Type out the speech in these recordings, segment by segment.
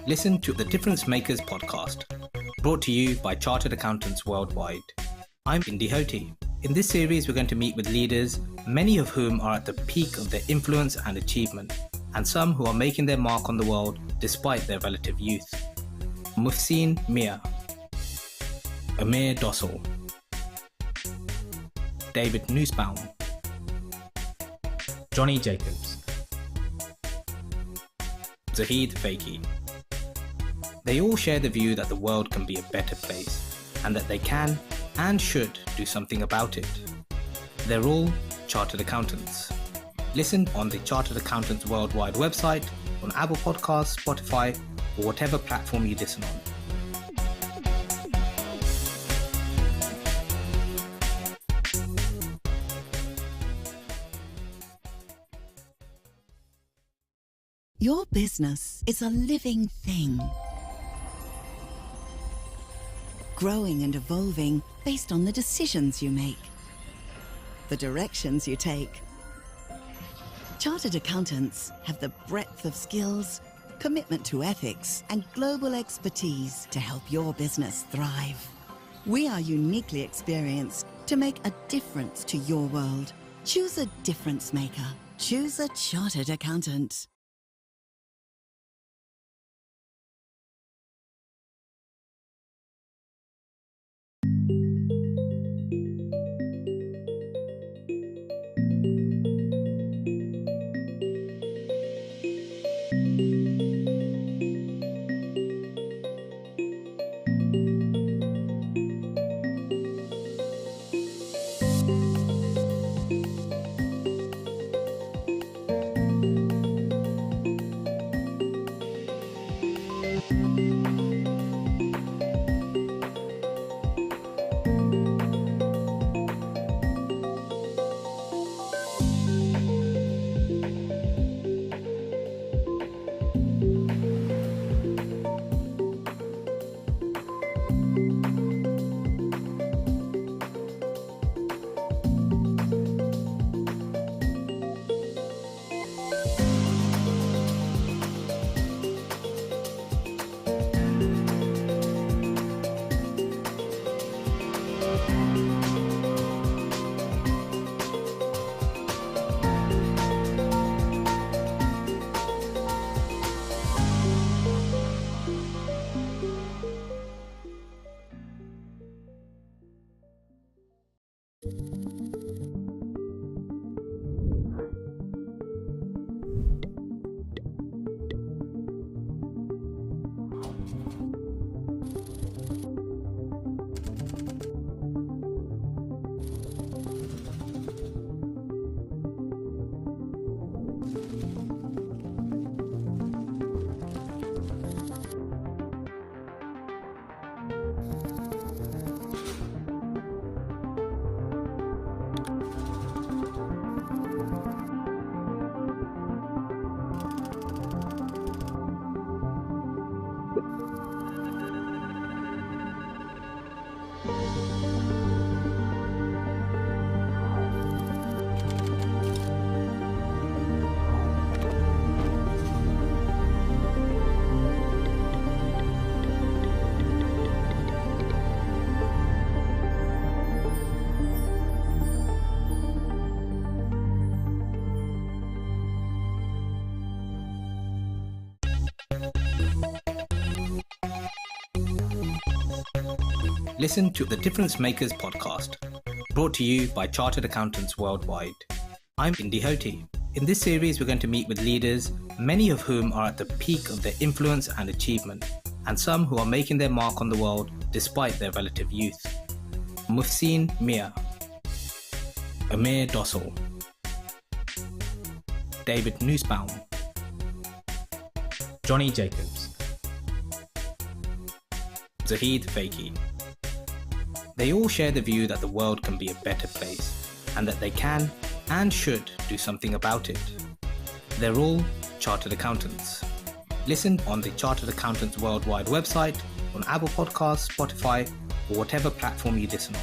Listen to the Difference Makers podcast, brought to you by Chartered Accountants Worldwide. I'm Indy Hoti. In this series, we're going to meet with leaders, many of whom are at the peak of their influence and achievement, and some who are making their mark on the world despite their relative youth. Muhsin Mia, Amir Dossal, David Nussbaum, Johnny Jacobs, Zahid Fakey. They all share the view that the world can be a better place and that they can and should do something about it. They're all chartered accountants. Listen on the Chartered Accountants Worldwide website, on Apple Podcasts, Spotify, or whatever platform you listen on. Your business is a living thing, growing and evolving based on the decisions you make, the directions you take. Chartered accountants have the breadth of skills, commitment to ethics, and global expertise to help your business thrive. We are uniquely experienced to make a difference to your world. Choose a difference maker. Choose a chartered accountant. Listen to the Difference Makers podcast, brought to you by Chartered Accountants Worldwide. I'm Indy Hoti. In this series, we're going to meet with leaders, many of whom are at the peak of their influence and achievement, and some who are making their mark on the world despite their relative youth. Muhsin Mia, Amir Dossal, David Nussbaum, Johnny Jacobs, Zahid Fakey. They all share the view that the world can be a better place and that they can and should do something about it. They're all chartered accountants. Listen on the Chartered Accountants Worldwide website, on Apple Podcasts, Spotify, or whatever platform you listen on.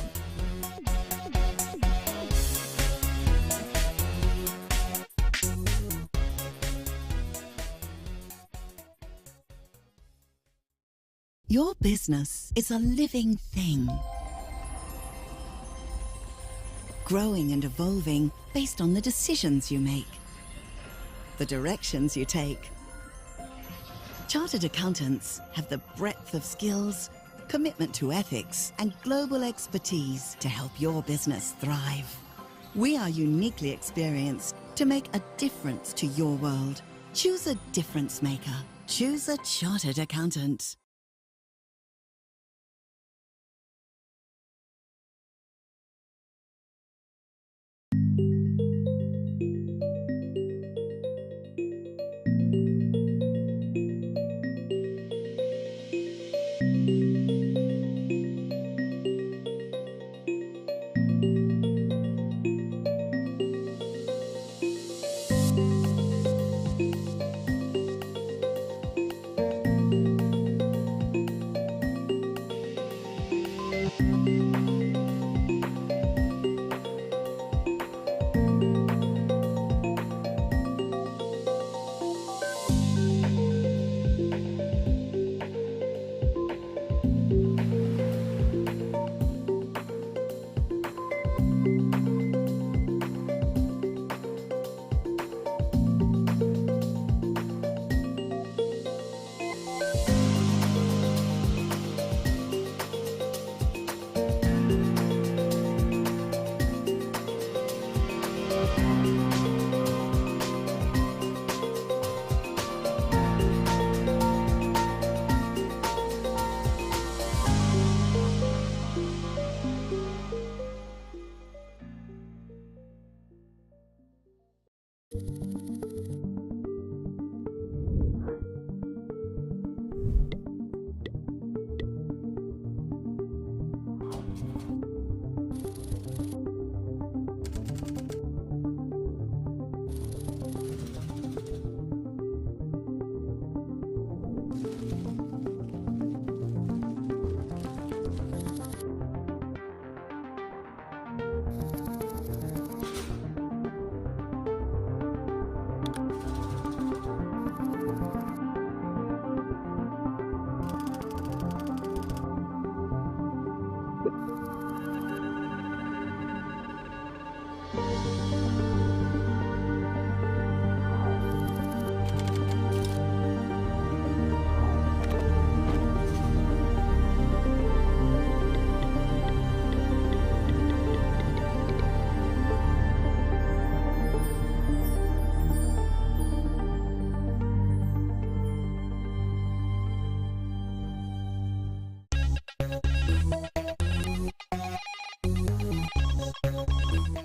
Your business is a living thing, growing and evolving based on the decisions you make, the directions you take. Chartered accountants have the breadth of skills, commitment to ethics, and global expertise to help your business thrive. We are uniquely experienced to make a difference to your world. Choose a difference maker. Choose a chartered accountant.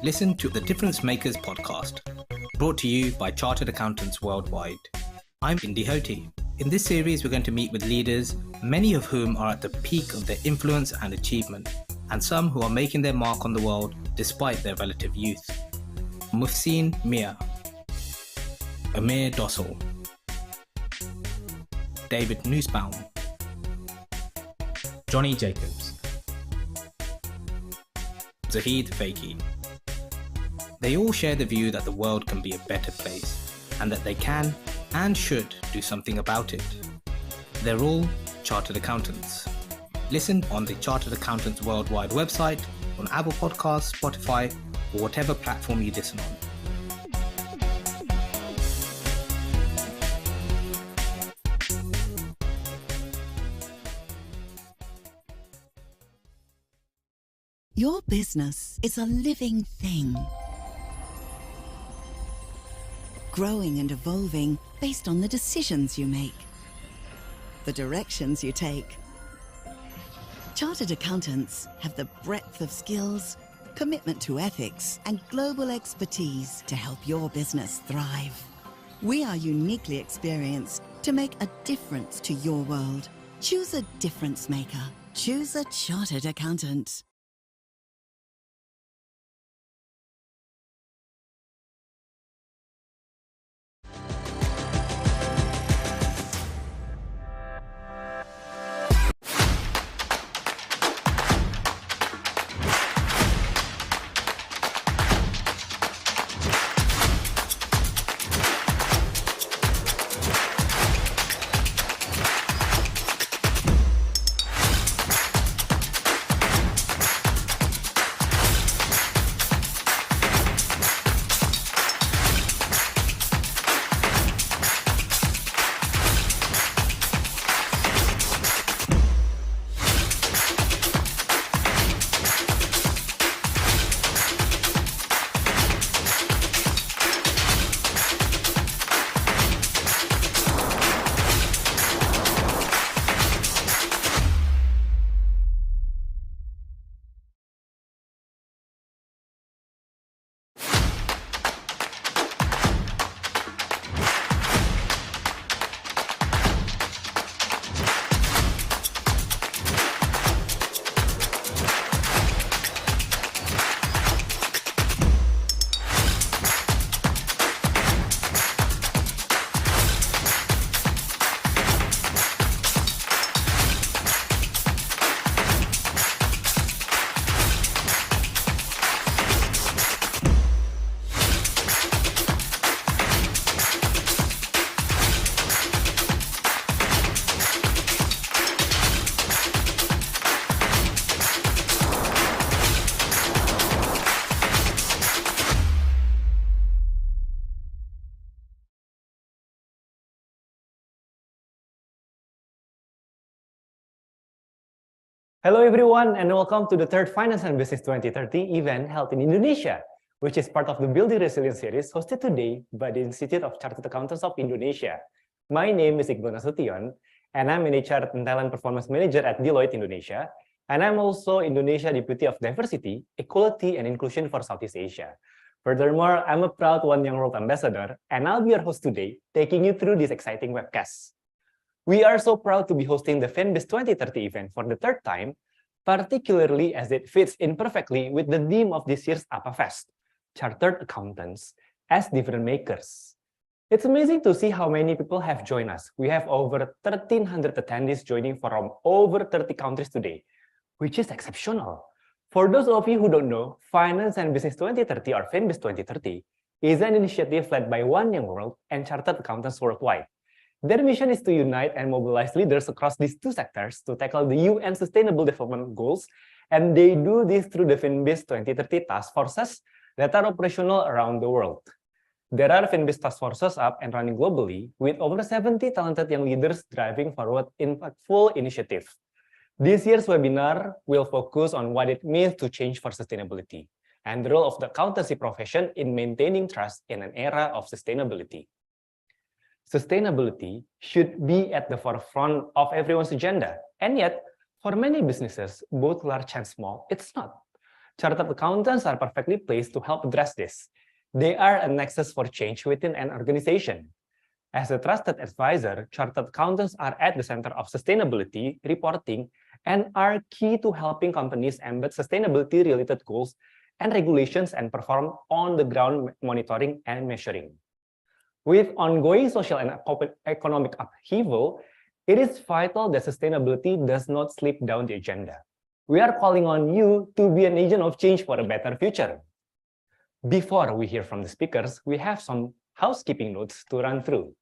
Listen to the Difference Makers podcast, brought to you by Chartered Accountants Worldwide. I'm Indy Hoti. In this series, we're going to meet with leaders, many of whom are at the peak of their influence and achievement, and some who are making their mark on the world despite their relative youth. Muhsin Mia, Amir Dossel, David Nussbaum, Johnny Jacobs, Zahid Fakey. They all share the view that the world can be a better place and that they can and should do something about it. They're all chartered accountants. Listen on the Chartered Accountants Worldwide website, on Apple Podcasts, Spotify, or whatever platform you listen on. Your business is a living thing, growing and evolving based on the decisions you make, the directions you take. Chartered accountants have the breadth of skills, commitment to ethics, and global expertise to help your business thrive. We are uniquely experienced to make a difference to your world. Choose a difference maker. Choose a chartered accountant. Hello everyone and welcome to the third Finance and Business 2030 event held in Indonesia, which is part of the Building Resilience series hosted today by the Institute of Chartered Accountants of Indonesia. My name is Iqbal Nasution and I'm an HR and Talent Performance Manager at Deloitte Indonesia, and I'm also Indonesia Deputy of Diversity, Equality and Inclusion for Southeast Asia. Furthermore, I'm a proud One Young World Ambassador and I'll be your host today, taking you through this exciting webcast. We are so proud to be hosting the FinBiz2030 event for the third time, particularly as it fits in perfectly with the theme of this year's APAFEST, Chartered Accountants as Difference Makers. It's amazing to see how many people have joined us. We have over 1,300 attendees joining from over 30 countries today, which is exceptional. For those of you who don't know, Finance and Business 2030 or FinBiz2030 is an initiative led by One Young World and Chartered Accountants Worldwide. Their mission is to unite and mobilize leaders across these two sectors to tackle the UN Sustainable Development Goals, and they do this through the FinBiz2030 task forces that are operational around the world. There are FinBiz task forces up and running globally, with over 70 talented young leaders driving forward impactful initiatives. This year's webinar will focus on what it means to change for sustainability and the role of the accountancy profession in maintaining trust in an era of sustainability. Sustainability should be at the forefront of everyone's agenda, and yet, for many businesses, both large and small, it's not. Chartered accountants are perfectly placed to help address this. They are a nexus for change within an organization. As a trusted advisor, chartered accountants are at the center of sustainability reporting and are key to helping companies embed sustainability-related goals and regulations and perform on-the-ground monitoring and measuring. With ongoing social and economic upheaval, it is vital that sustainability does not slip down the agenda. We are calling on you to be an agent of change for a better future. Before we hear from the speakers, we have some housekeeping notes to run through.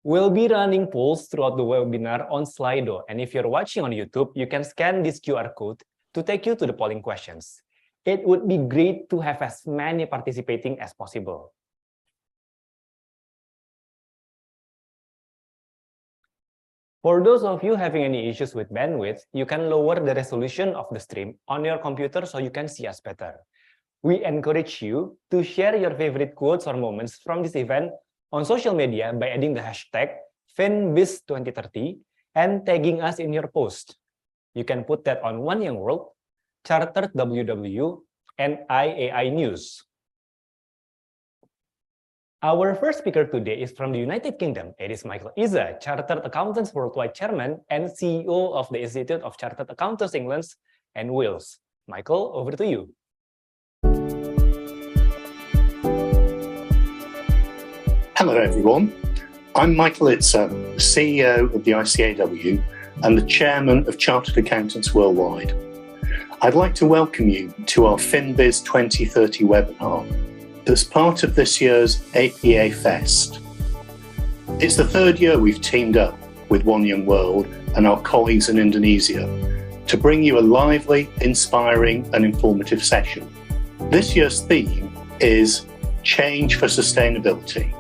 We'll be running polls throughout the webinar on Slido, and if you're watching on YouTube, you can scan this QR code to take you to the polling questions. It would be great to have as many participating as possible. For those of you having any issues with bandwidth, you can lower the resolution of the stream on your computer so you can see us better. We encourage you to share your favorite quotes or moments from this event on social media by adding the hashtag FinBiz2030 and tagging us in your post. You can put that on One Young World, Chartered WW, and IAI News. Our first speaker today is from the United Kingdom. It is Michael Iza, Chartered Accountants Worldwide Chairman and CEO of the Institute of Chartered Accountants England and Wales. Michael, over to you. Hello everyone, I'm Michael Itzer, the CEO of the ICAW and the Chairman of Chartered Accountants Worldwide. I'd like to welcome you to our FinBiz2030 webinar that's part of this year's APAFEST. It's the third year we've teamed up with One Young World and our colleagues in Indonesia to bring you a lively, inspiring and informative session. This year's theme is Change for Sustainability.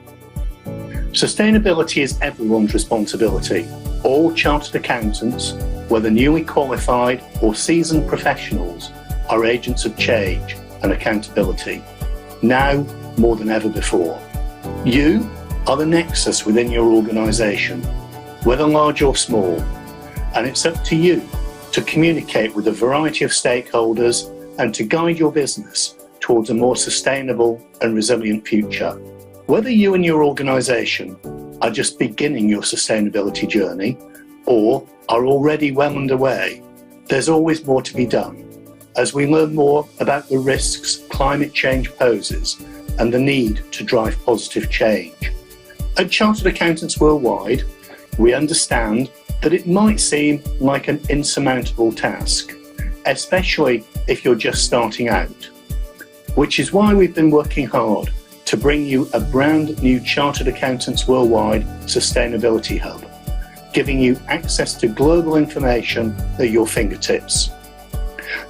Sustainability is everyone's responsibility. All chartered accountants, whether newly qualified or seasoned professionals, are agents of change and accountability, now more than ever before. You are the nexus within your organisation, whether large or small, and it's up to you to communicate with a variety of stakeholders and to guide your business towards a more sustainable and resilient future. Whether you and your organisation are just beginning your sustainability journey or are already well underway, there's always more to be done as we learn more about the risks climate change poses and the need to drive positive change. At Chartered Accountants Worldwide, we understand that it might seem like an insurmountable task, especially if you're just starting out, which is why we've been working hard to bring you a brand new Chartered Accountants Worldwide Sustainability Hub, giving you access to global information at your fingertips.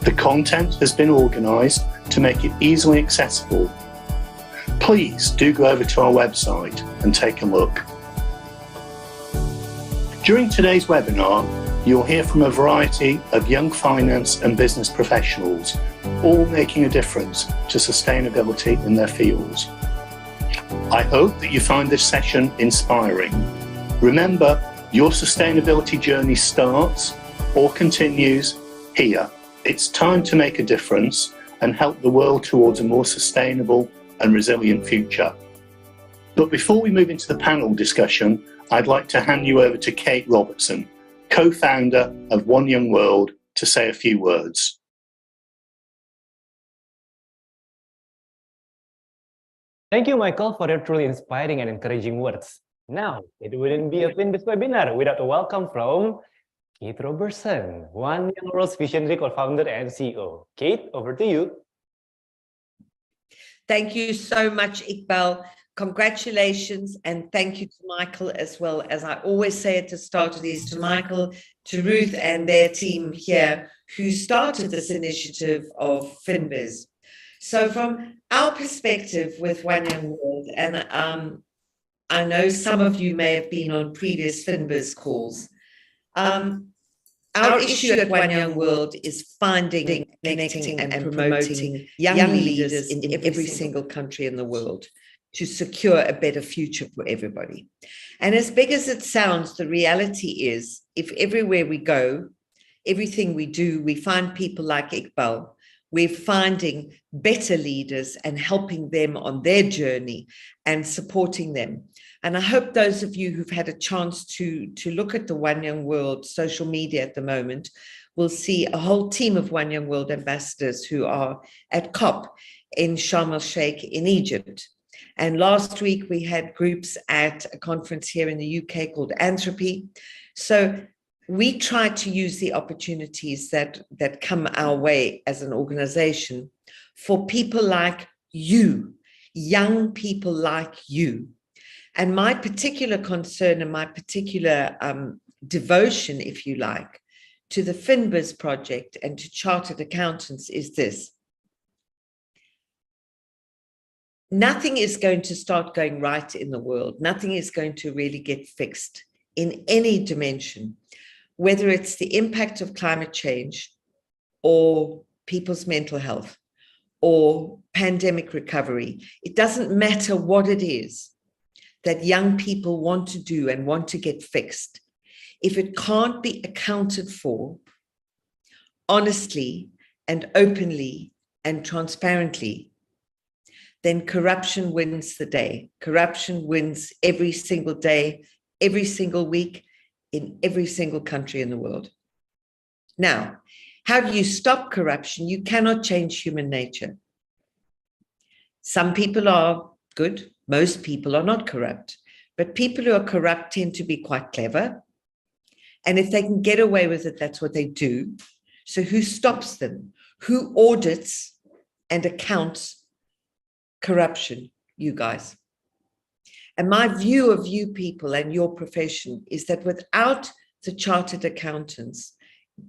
The content has been organised to make it easily accessible. Please do go over to our website and take a look. During today's webinar, you'll hear from a variety of young finance and business professionals, all making a difference to sustainability in their fields. I hope that you find this session inspiring. Remember, your sustainability journey starts or continues here. It's time to make a difference and help the world towards a more sustainable and resilient future. But before we move into the panel discussion, I'd like to hand you over to Kate Robertson, co-founder of One Young World, to say a few words. Thank you, Michael, for your truly inspiring and encouraging words. Now, it wouldn't be a FinBiz webinar without a welcome from Kate Robertson, One Young World's visionary co-founder and CEO. Kate, over to you. Thank you so much, Iqbal. Congratulations, and thank you to Michael as well. As I always say at the start of these, to Michael, to Ruth and their team here who started this initiative of FinBiz. So from our perspective with One Young World, and I know some of you may have been on previous FinBiz calls, our issue at One Young World is finding, connecting and promoting young leaders in every single country in the world to secure a better future for everybody. And as big as it sounds, the reality is, if everywhere we go, everything we do, we find people like Iqbal. We're finding better leaders and helping them on their journey and supporting them. And I hope those of you who've had a chance to look at the One Young World social media at the moment will see a whole team of One Young World ambassadors who are at COP in Sharm el-Sheikh in Egypt. And last week we had groups at a conference here in the UK called Anthropy. So we try to use the opportunities that come our way as an organization for people like you, young people like you. And my particular concern and my particular devotion, if you like, to the FinBiz project and to chartered accountants is this. Nothing is going to start going right in the world. Nothing is going to really get fixed in any dimension, whether it's the impact of climate change or people's mental health or pandemic recovery. It doesn't matter what it is that young people want to do and want to get fixed. If it can't be accounted for honestly and openly and transparently, then corruption wins the day. Corruption wins every single day, every single week, in every single country in the world. Now, how do you stop corruption? You cannot change human nature. Some people are good, most people are not corrupt, but people who are corrupt tend to be quite clever. And if they can get away with it, that's what they do. So who stops them? Who audits and accounts corruption? You guys. And my view of you people and your profession is that without the chartered accountants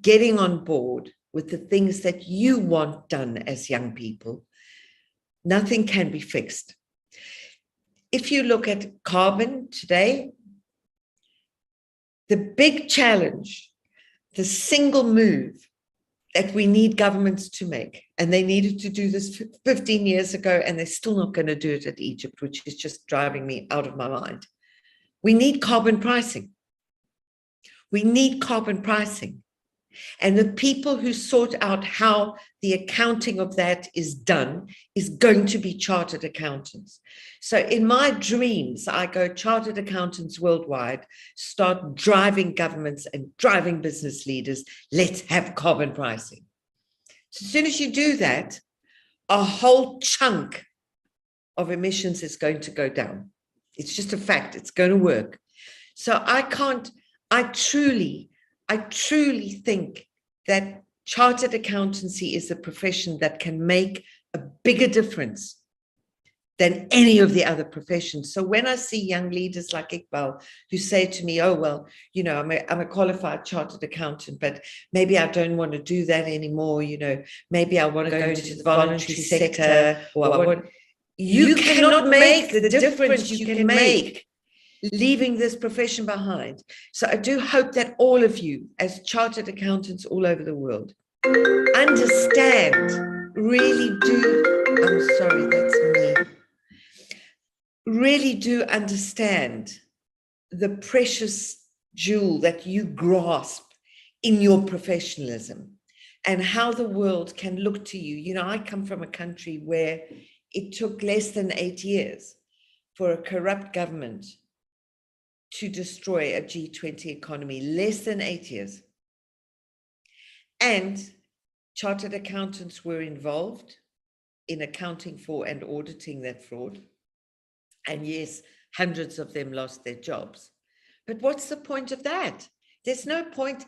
getting on board with the things that you want done as young people, nothing can be fixed. If you look at carbon today, the big challenge, the single move that we need governments to make, and they needed to do this 15 years ago, and they're still not going to do it at Egypt, which is just driving me out of my mind. We need carbon pricing. We need carbon pricing. And the people who sort out how the accounting of that is done is going to be chartered accountants. So in my dreams, I go chartered accountants worldwide, start driving governments and driving business leaders. Let's have carbon pricing. So as soon as you do that, a whole chunk of emissions is going to go down. It's just a fact. It's going to work. So I truly think that chartered accountancy is a profession that can make a bigger difference than any of the other professions. So when I see young leaders like Iqbal who say to me, oh, well, you know, I'm a qualified chartered accountant, but maybe I don't want to do that anymore. You know, maybe I want to go into the voluntary sector. You cannot make the difference you can make leaving this profession behind. So I do hope that all of you, as chartered accountants all over the world, understand, really do, I'm sorry, that's me, really do understand the precious jewel that you grasp in your professionalism and how the world can look to you. You know, I come from a country where it took less than 8 years for a corrupt government to destroy a G20 economy, less than 8 years. And chartered accountants were involved in accounting for and auditing that fraud. And yes, hundreds of them lost their jobs. But what's the point of that? There's no point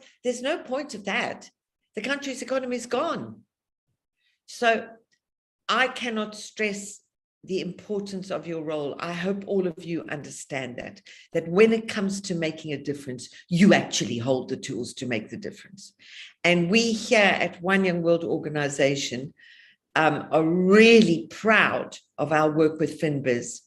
of that. The country's economy is gone. So I cannot stress the importance of your role. I hope all of you understand that when it comes to making a difference, you actually hold the tools to make the difference. And we here at One Young World Organization are really proud of our work with FinBiz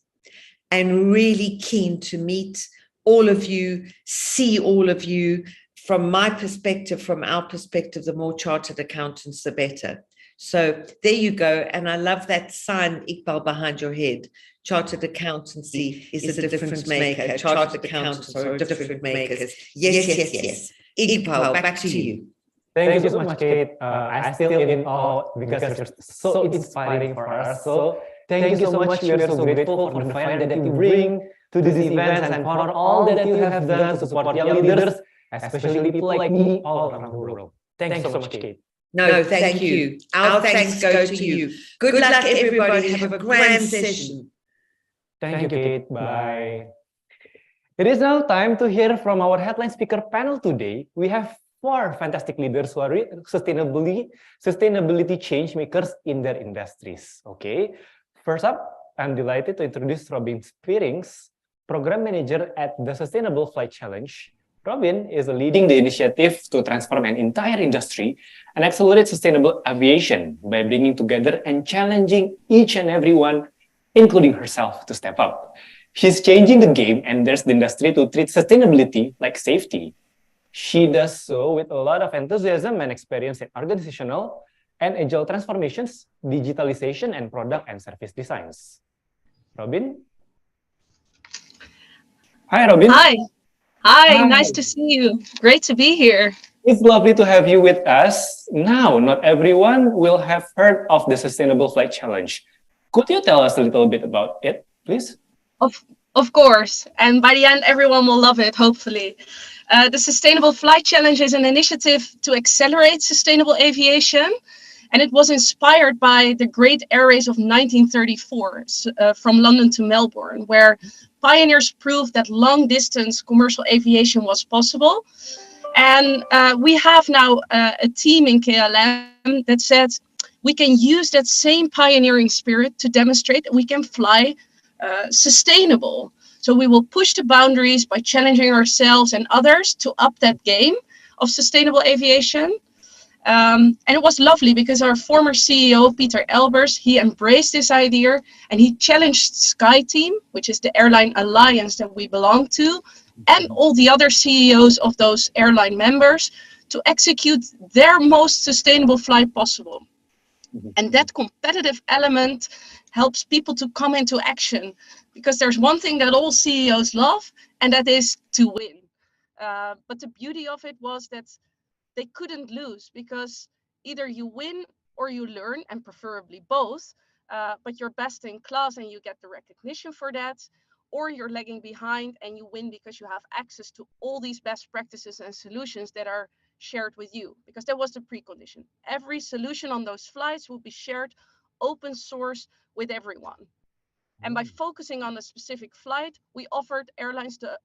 and really keen to meet all of you, see all of you. From my perspective, from our perspective, the more chartered accountants, the better. So there you go. And I love that sign, Iqbal, behind your head. Chartered accountancy is a difference maker. Chartered accountants are difference makers. Yes. Iqbal, back to you. Thank you so much, Kate. I still in awe because you're so inspiring for us. So thank you so much. We are so grateful for the fire that you bring to these events and for all that you have done to support young leaders, especially people like me all around the world. Thanks so much, Kate. No, thank you. Our thanks go to you. Good luck, everybody. Have a grand session. Thank you, Kate. Bye. It is now time to hear from our headline speaker panel today. We have 4 fantastic leaders who are sustainability change makers in their industries. Okay, first up, I'm delighted to introduce Robin Spearings, Program Manager at the Sustainable Flight Challenge. Robin is leading the initiative to transform an entire industry and accelerate sustainable aviation by bringing together and challenging each and everyone, including herself, to step up. She's changing the game and there's the industry to treat sustainability like safety. She does so with a lot of enthusiasm and experience in organizational and agile transformations, digitalization, and product and service designs. Robin? Hi, Robin. Hi. Hi, nice to see you. Great to be here. It's lovely to have you with us. Now, not everyone will have heard of the Sustainable Flight Challenge. Could you tell us a little bit about it, please? Of course. And by the end, everyone will love it, hopefully. The Sustainable Flight Challenge is an initiative to accelerate sustainable aviation. And it was inspired by the Great Air Race of 1934 from London to Melbourne, where pioneers proved that long-distance commercial aviation was possible. And we have now a team in KLM that said we can use that same pioneering spirit to demonstrate that we can fly sustainable. So we will push the boundaries by challenging ourselves and others to up that game of sustainable aviation. And it was lovely because our former CEO, Peter Elbers, he embraced this idea and he challenged SkyTeam, which is the airline alliance that we belong to, and all the other CEOs of those airline members to execute their most sustainable flight possible. And that competitive element helps people to come into action, because there's one thing that all CEOs love, and that is to win. But the beauty of it was that they couldn't lose, because either you win or you learn, and preferably both, but you're best in class and you get the recognition for that, or you're lagging behind and you win because you have access to all these best practices and solutions that are shared with you, because that was the precondition. Every solution on those flights will be shared open source with everyone. And by focusing on a specific flight, we offered airlines the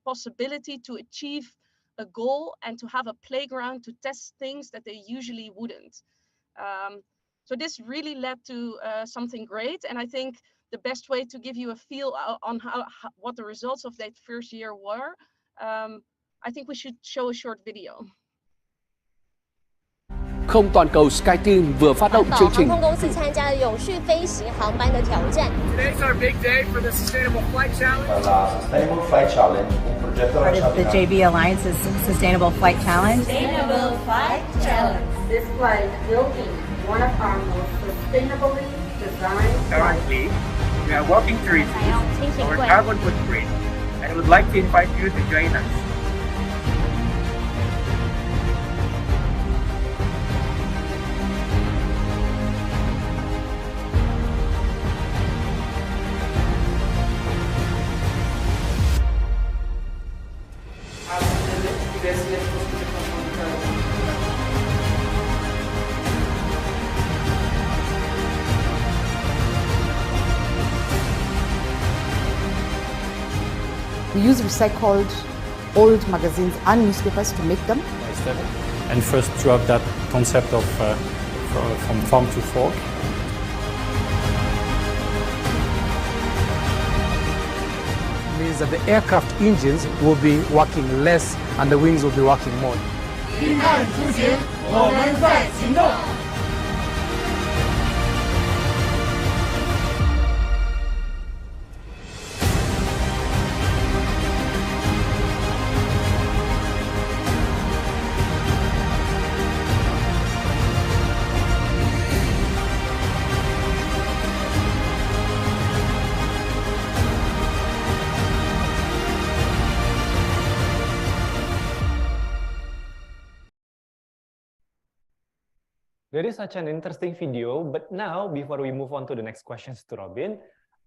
possibility to achieve a goal and to have a playground to test things that they usually wouldn't. So this really led to something great. And I think the best way to give you a feel on what the results of that first year were, I think we should show a short video. Không toàn cầu SkyTeam vừa phát động chương trình.航空公司参加了永续飞行航班的挑战。Today's our big day for the Sustainable Flight Challenge. Sustainable Flight Challenge. Part of the JB Alliance's Sustainable Flight Challenge. Sustainable Flight Challenge. This flight will be one of our most sustainably designed. Currently, we are working to reduce our carbon footprint, and would like to invite you to join us. We use recycled old magazines and newspapers to make them. And first to have that concept of from farm to fork. Means that the aircraft engines will be working less and the wings will be working more. That is such an interesting video, but now, before we move on to the next questions to Robin,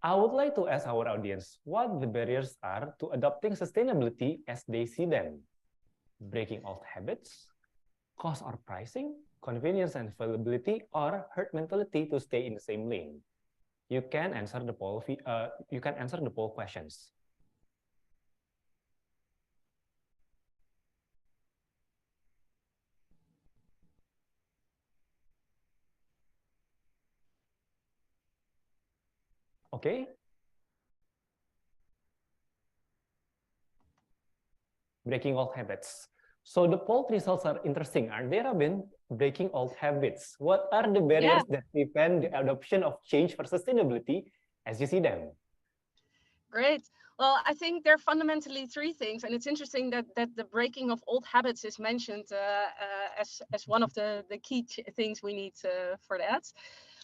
I would like to ask our audience what the barriers are to adopting sustainability as they see them. Breaking old habits, cost or pricing, convenience and availability, or herd mentality to stay in the same lane. You can answer the poll. Questions. Okay. Breaking old habits. So the poll results are interesting, aren't they, Robin? Breaking old habits. What are the barriers that prevent the adoption of change for sustainability as you see them? Great. Well, I think there are fundamentally three things, and it's interesting that the breaking of old habits is mentioned as one of the key things we need for that.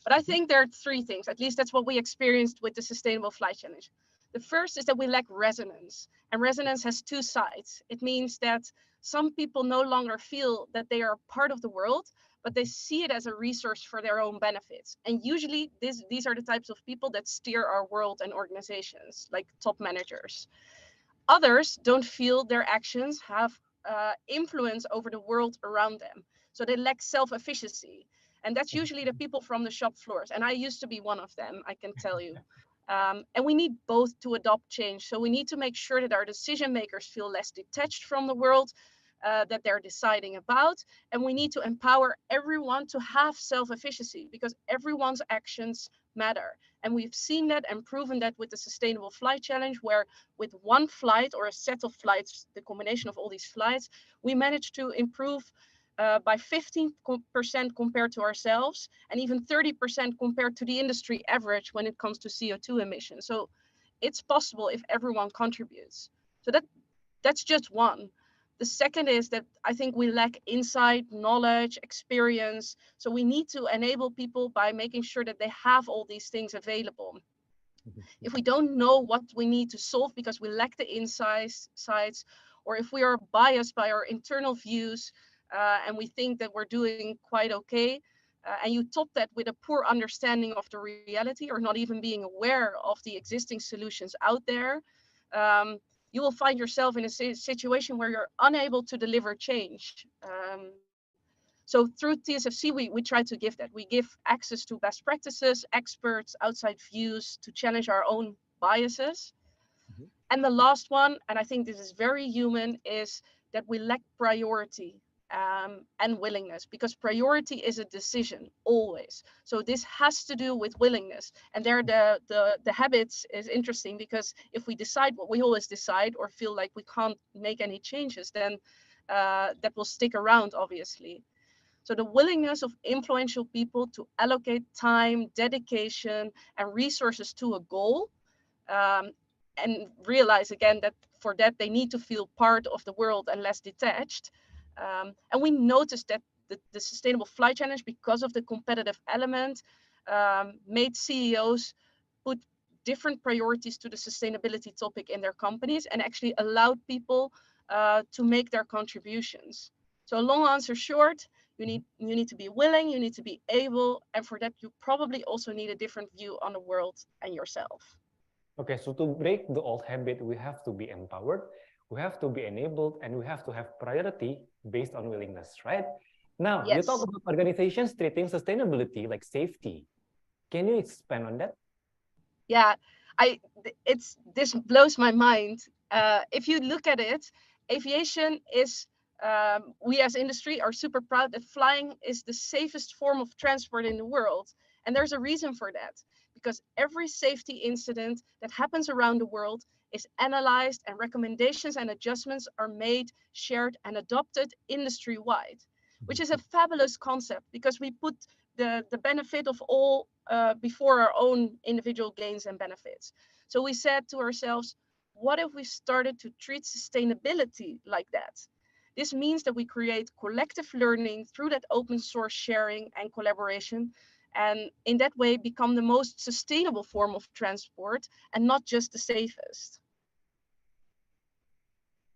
But I think there are three things. At least that's what we experienced with the Sustainable Flight Challenge. The first is that we lack resonance, and resonance has two sides. It means that some people no longer feel that they are part of the world, but they see it as a resource for their own benefits. And usually these are the types of people that steer our world and organizations, like top managers. Others don't feel their actions have influence over the world around them. So they lack self-efficacy. And that's usually the people from the shop floors. And I used to be one of them, I can tell you. And we need both to adopt change. So we need to make sure that our decision makers feel less detached from the world that they're deciding about. And we need to empower everyone to have self-efficacy, because everyone's actions matter. And we've seen that and proven that with the Sustainable Flight Challenge, where with one flight or a set of flights, the combination of all these flights, we managed to improve by 15% compared to ourselves, and even 30% compared to the industry average when it comes to CO2 emissions. So it's possible if everyone contributes. So that's just one. The second is that I think we lack insight, knowledge, experience. So we need to enable people by making sure that they have all these things available. If we don't know what we need to solve because we lack the insights, or if we are biased by our internal views, and we think that we're doing quite okay, and you top that with a poor understanding of the reality, or not even being aware of the existing solutions out there, you will find yourself in a situation where you're unable to deliver change. So through TSFC, we try to give that. We give access to best practices, experts, outside views to challenge our own biases. Mm-hmm. And the last one, and I think this is very human, is that we lack priority and willingness, because priority is a decision always. So this has to do with willingness. And there the habits is interesting, because if we decide what we always decide or feel like we can't make any changes, then that will stick around, obviously. So the willingness of influential people to allocate time, dedication, and resources to a goal, and realize again that for that they need to feel part of the world and less detached. And we noticed that the Sustainable Flight Challenge, because of the competitive element, made CEOs put different priorities to the sustainability topic in their companies, and actually allowed people to make their contributions. So long answer short, you need to be willing, you need to be able, and for that you probably also need a different view on the world and yourself. Okay, so to break the old habit, we have to be empowered, we have to be enabled, and we have to have priority based on willingness, right? Now, yes. You talk about organizations treating sustainability like safety. Can you expand on that? Yeah, this blows my mind. If you look at it, aviation is, we as industry are super proud that flying is the safest form of transport in the world. And there's a reason for that, because every safety incident that happens around the world is analyzed, and recommendations and adjustments are made, shared, and adopted industry-wide, which is a fabulous concept, because we put the benefit of all before our own individual gains and benefits. So we said to ourselves, what if we started to treat sustainability like that? This means that we create collective learning through that open source sharing and collaboration, and in that way become the most sustainable form of transport and not just the safest.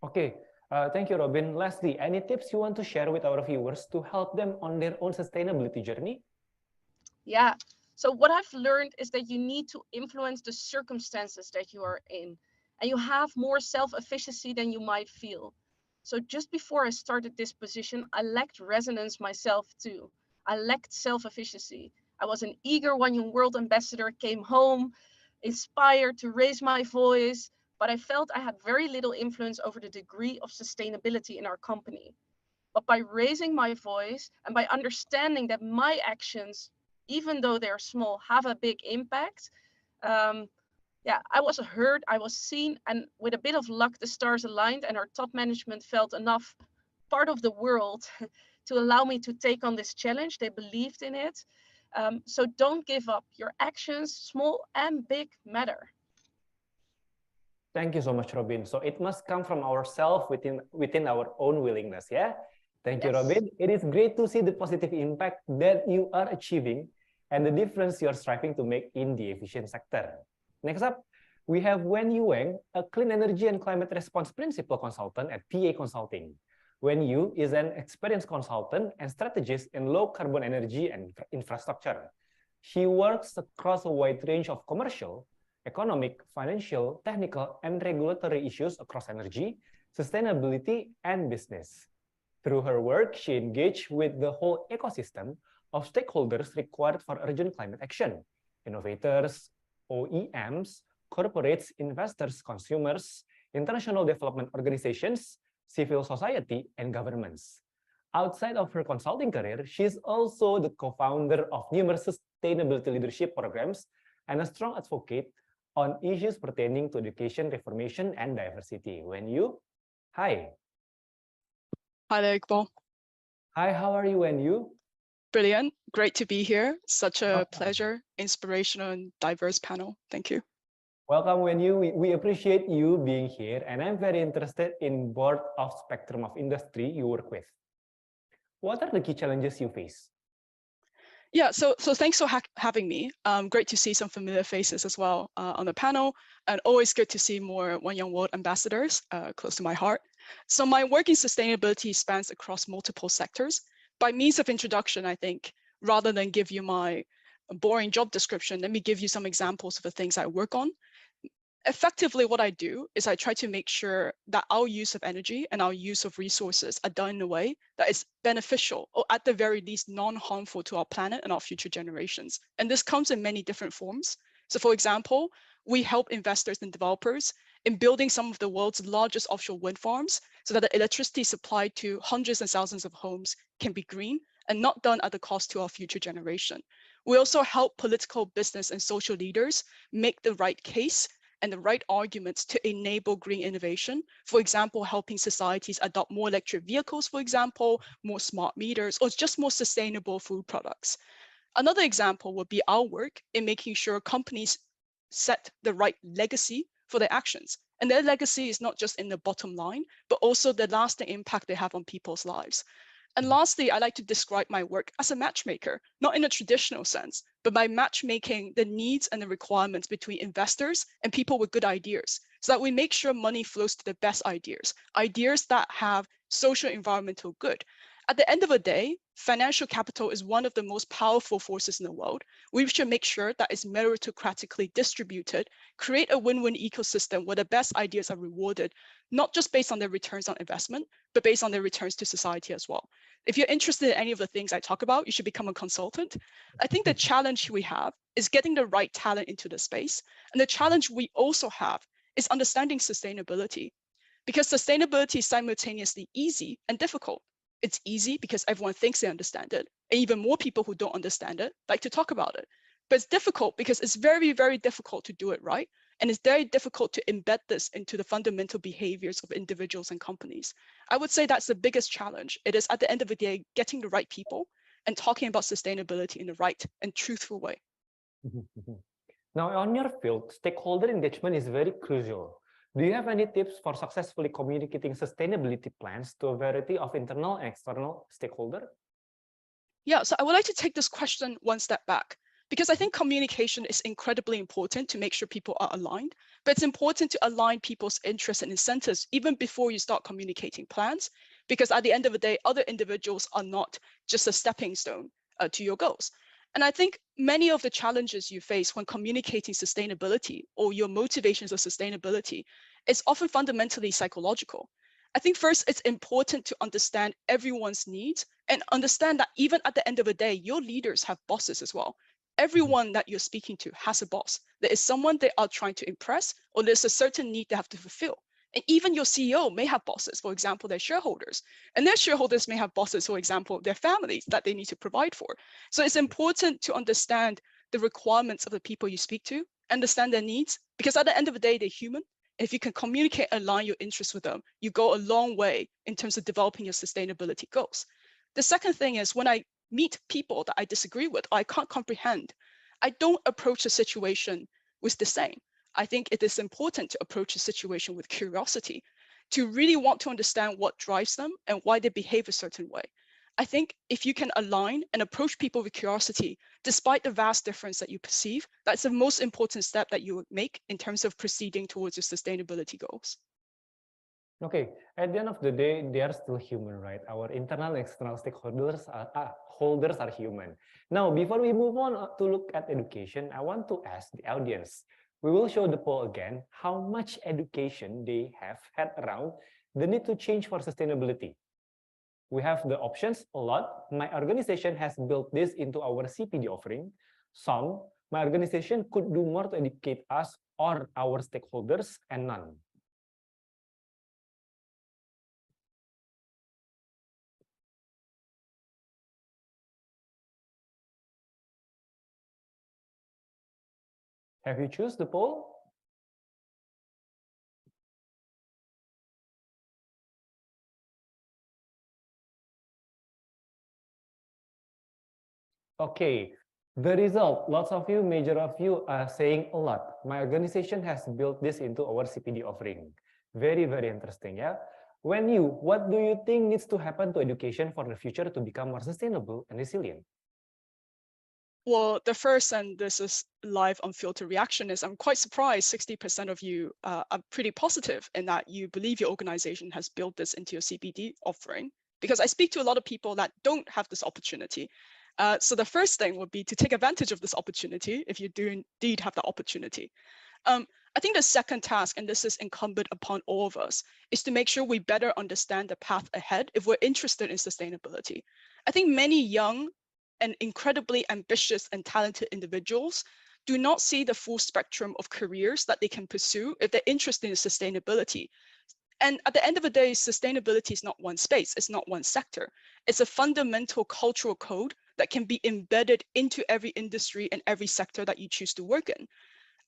Okay, Thank you, Robin. Lastly, any tips you want to share with our viewers to help them on their own sustainability journey? Yeah. So what I've learned is that you need to influence the circumstances that you are in, and you have more self-efficacy than you might feel. So just before I started this position, I lacked resonance myself too. I lacked self-efficacy. I was an eager One Young World ambassador, came home, inspired to raise my voice, but I felt I had very little influence over the degree of sustainability in our company. But by raising my voice and by understanding that my actions, even though they're small, have a big impact, I was heard, I was seen, and with a bit of luck, the stars aligned and our top management felt enough part of the world to allow me to take on this challenge. They believed in it. So don't give up. Your actions, small and big, matter. Thank you so much, Robin. So it must come from ourselves within our own willingness, yeah? Thank you, Robin. It is great to see the positive impact that you are achieving and the difference you are striving to make in the aviation sector. Next up, we have Wen Yu Wang, a clean energy and climate response principal consultant at PA Consulting. Wen Yu is an experienced consultant and strategist in low carbon energy and infrastructure. She works across a wide range of commercial, economic, financial, technical, and regulatory issues across energy, sustainability, and business. Through her work, she engaged with the whole ecosystem of stakeholders required for urgent climate action: innovators, OEMs, corporates, investors, consumers, international development organizations, civil society, and governments. Outside of her consulting career, she is also the co-founder of numerous sustainability leadership programs and a strong advocate on issues pertaining to education, reformation, and diversity. Wen Yu, hi. Hi there, Iqbal. Hi, how are you, Wen Yu? Brilliant. Great to be here. Such a pleasure, inspirational and diverse panel. Thank you. Welcome, Wen Yu. We appreciate you being here, and I'm very interested in board of spectrum of industry you work with. What are the key challenges you face? Yeah, so thanks for having me. Great to see some familiar faces as well on the panel, and always good to see more One Young World ambassadors close to my heart. So my work in sustainability spans across multiple sectors. By means of introduction, I think, rather than give you my boring job description, let me give you some examples of the things I work on. Effectively, what I do is I try to make sure that our use of energy and our use of resources are done in a way that is beneficial, or at the very least non-harmful to our planet and our future generations. And this comes in many different forms. So for example, we help investors and developers in building some of the world's largest offshore wind farms so that the electricity supplied to hundreds and thousands of homes can be green and not done at the cost to our future generation. We also help political, business, and social leaders make the right case and the right arguments to enable green innovation. For example, helping societies adopt more electric vehicles, for example, more smart meters, or just more sustainable food products. Another example would be our work in making sure companies set the right legacy for their actions. And their legacy is not just in the bottom line, but also the lasting impact they have on people's lives. And lastly, I like to describe my work as a matchmaker, not in a traditional sense, but by matchmaking the needs and the requirements between investors and people with good ideas, so that we make sure money flows to the best ideas, ideas that have social environmental good. At the end of the day, financial capital is one of the most powerful forces in the world. We should make sure that it's meritocratically distributed, create a win-win ecosystem where the best ideas are rewarded, not just based on their returns on investment, but based on their returns to society as well. If you're interested in any of the things I talk about, you should become a consultant. I think the challenge we have is getting the right talent into the space. And the challenge we also have is understanding sustainability, because sustainability is simultaneously easy and difficult. It's easy because everyone thinks they understand it, and even more people who don't understand it like to talk about it. But it's difficult because it's very, very difficult to do it right. And it's very difficult to embed this into the fundamental behaviors of individuals and companies. I would say that's the biggest challenge. It is, at the end of the day, getting the right people and talking about sustainability in the right and truthful way. Now, on your field, stakeholder engagement is very crucial. Do you have any tips for successfully communicating sustainability plans to a variety of internal and external stakeholders? Yeah, so I would like to take this question one step back. Because I think communication is incredibly important to make sure people are aligned, but it's important to align people's interests and incentives even before you start communicating plans, because at the end of the day, other individuals are not just a stepping stone to your goals. And I think many of the challenges you face when communicating sustainability or your motivations of sustainability is often fundamentally psychological. I think first, it's important to understand everyone's needs and understand that even at the end of the day, your leaders have bosses as well. Everyone that you're speaking to has a boss. There is someone they are trying to impress, or there's a certain need they have to fulfill. And even your CEO may have bosses, for example, their shareholders. And their shareholders may have bosses, for example, their families that they need to provide for. So it's important to understand the requirements of the people you speak to, understand their needs, because at the end of the day, they're human. If you can communicate, align your interests with them, you go a long way in terms of developing your sustainability goals. The second thing is when I meet people that I disagree with, I can't comprehend, I don't approach a situation with disdain. I think it is important to approach a situation with curiosity, to really want to understand what drives them and why they behave a certain way. I think if you can align and approach people with curiosity, despite the vast difference that you perceive, that's the most important step that you would make in terms of proceeding towards your sustainability goals. Okay, at the end of the day, they are still human, right? Our internal and external stakeholders are human. Now, before we move on to look at education, I want to ask the audience. We will show the poll again how much education they have had around the need to change for sustainability. We have the options a lot. My organization has built this into our CPD offering. Some, my organization could do more to educate us or our stakeholders, and none. Have you choose the poll? Okay, the result, lots of you, major of you are saying a lot. My organization has built this into our CPD offering. Very, very interesting, yeah? What do you think needs to happen to education for the future to become more sustainable and resilient? Well, the first, and this is live unfiltered reaction, is I'm quite surprised 60% of you are pretty positive in that you believe your organization has built this into your CPD offering, because I speak to a lot of people that don't have this opportunity. So the first thing would be to take advantage of this opportunity if you do indeed have the opportunity. I think the second task, and this is incumbent upon all of us, is to make sure we better understand the path ahead if we're interested in sustainability. I think many young and incredibly ambitious and talented individuals do not see the full spectrum of careers that they can pursue if they're interested in sustainability. And at the end of the day, sustainability is not one space, it's not one sector. It's a fundamental cultural code that can be embedded into every industry and every sector that you choose to work in.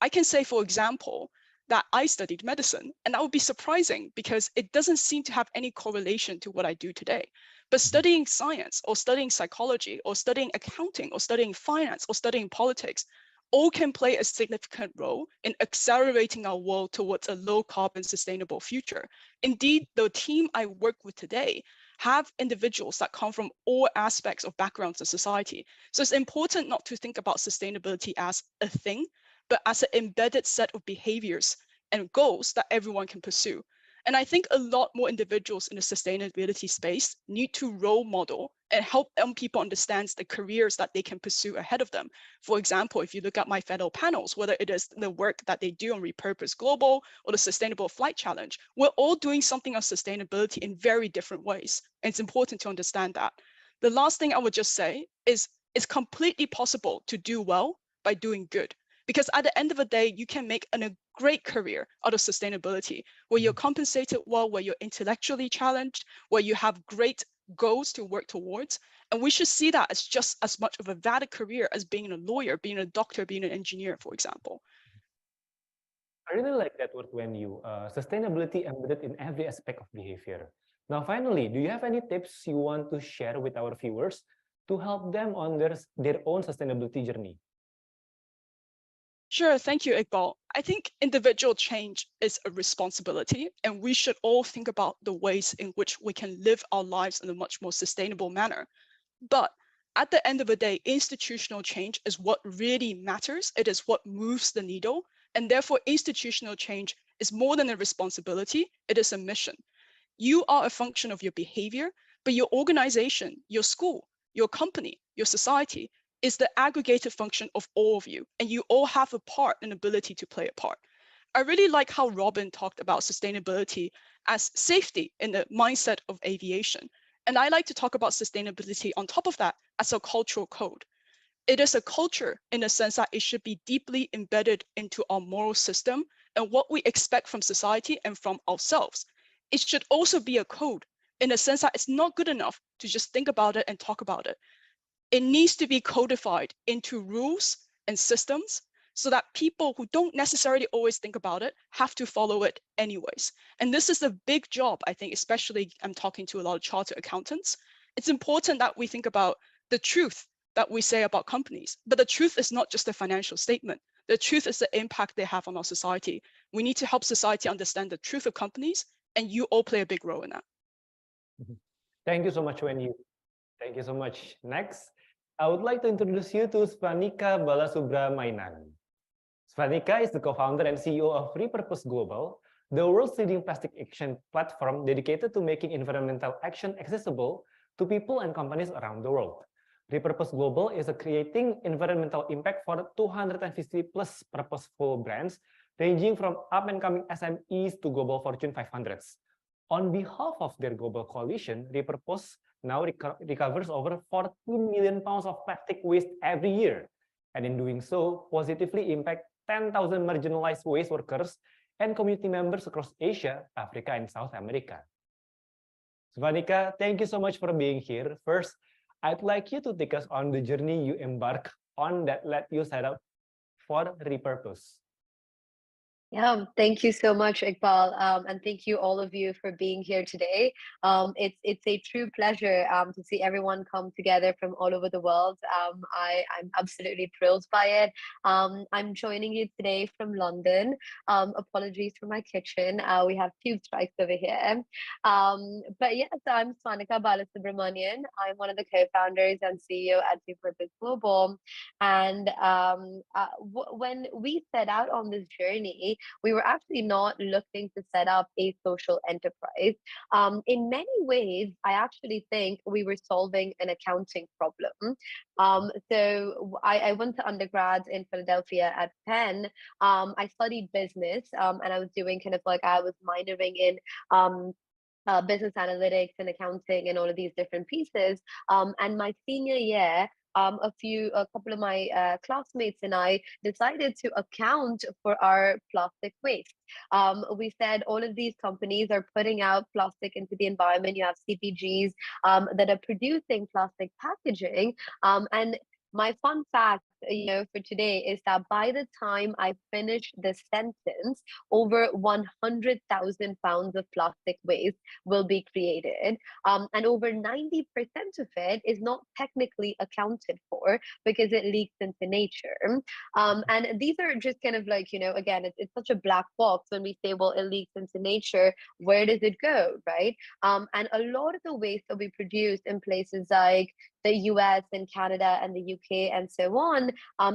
I can say, for example, that I studied medicine, and that would be surprising because it doesn't seem to have any correlation to what I do today. But studying science or studying psychology or studying accounting or studying finance or studying politics all can play a significant role in accelerating our world towards a low carbon sustainable future. Indeed, the team I work with today have individuals that come from all aspects of backgrounds in society. So it's important not to think about sustainability as a thing, but as an embedded set of behaviors and goals that everyone can pursue. And I think a lot more individuals in the sustainability space need to role model and help young people understand the careers that they can pursue ahead of them. For example, if you look at my fellow panels, whether it is the work that they do on Repurpose Global or the Sustainable Flight Challenge, we're all doing something on sustainability in very different ways. And it's important to understand that. The last thing I would just say is it's completely possible to do well by doing good. Because at the end of the day, you can make a great career out of sustainability, where you're compensated well, where you're intellectually challenged, where you have great goals to work towards. And we should see that as just as much of a valid career as being a lawyer, being a doctor, being an engineer, for example. I really like that word sustainability embedded in every aspect of behavior. Now, finally, do you have any tips you want to share with our viewers to help them on their own sustainability journey? Sure, thank you, Iqbal. I think individual change is a responsibility, and we should all think about the ways in which we can live our lives in a much more sustainable manner. But At the end of the day, institutional change is what really matters. It is what moves the needle. And therefore, institutional change is more than a responsibility. It is a mission. You are a function of your behavior, but your organization, your school, your company, your society is the aggregated function of all of you. And you all have a part and ability to play a part. I really like how Robin talked about sustainability as safety in the mindset of aviation. And I like to talk about sustainability on top of that as a cultural code. It is a culture in the sense that it should be deeply embedded into our moral system and what we expect from society and from ourselves. It should also be a code in the sense that it's not good enough to just think about it and talk about it. It needs to be codified into rules and systems so that people who don't necessarily always think about it have to follow it anyways. And this is a big job, I think, especially I'm talking to a lot of chartered accountants. It's important that we think about the truth that we say about companies, but the truth is not just a financial statement. The truth is the impact they have on our society. We need to help society understand the truth of companies, and you all play a big role in that. Thank you so much, Wenyu. Thank you so much. Next, I would like to introduce you to Svanika Balasubramainan. Svanika is the co-founder and CEO of Repurpose Global, the world's leading plastic action platform dedicated to making environmental action accessible to people and companies around the world. Repurpose Global is creating environmental impact for 250 plus purposeful brands, ranging from up-and-coming SMEs to global Fortune 500s. On behalf of their global coalition, Repurpose now recovers over 14 million pounds of plastic waste every year, and in doing so, positively impact 10,000 marginalized waste workers and community members across Asia, Africa, and South America. Svanika, thank you so much for being here. First, I'd like you to take us on the journey you embarked on that led you set up for Repurpose. Yeah, thank you so much, Iqbal, and thank you all of you for being here today. It's a true pleasure to see everyone come together from all over the world. I'm absolutely thrilled by it. I'm joining you today from London. Apologies for my kitchen. We have tube strikes over here. But yes, I'm Svanika Balasubramanian. I'm one of the co-founders and CEO at Repurpose Global. And when we set out on this journey, we were actually not looking to set up a social enterprise. In many ways, I actually think we were solving an accounting problem. So I went to undergrad in Philadelphia at Penn. I studied business and I was doing I was minoring in business analytics and accounting and all of these different pieces. And my senior year, a couple of my classmates and I decided to account for our plastic waste. We said all of these companies are putting out plastic into the environment. You have CPGs that are producing plastic packaging, and my fun fact, for today is that by the time I finish this sentence, over 100,000 pounds of plastic waste will be created. And over 90% of it is not technically accounted for because it leaks into nature. And these are just again, it's such a black box when we say, well, it leaks into nature. Where does it go, right? And a lot of the waste that we produce in places like the US and Canada and the UK and so on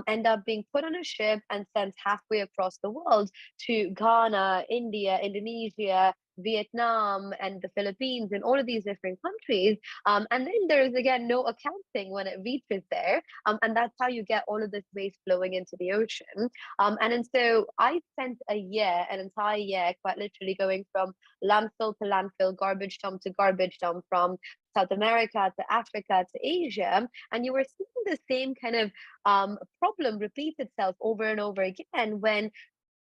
end up being put on a ship and sent halfway across the world to Ghana, India, Indonesia, Vietnam, and the Philippines, and all of these different countries. And then there is, again, no accounting when it reaches there. And that's how you get all of this waste flowing into the ocean. And so I spent an entire year, quite literally going from landfill to landfill, garbage dump to garbage dump, from South America to Africa to Asia, and you were seeing the same kind of problem repeat itself over and over again when,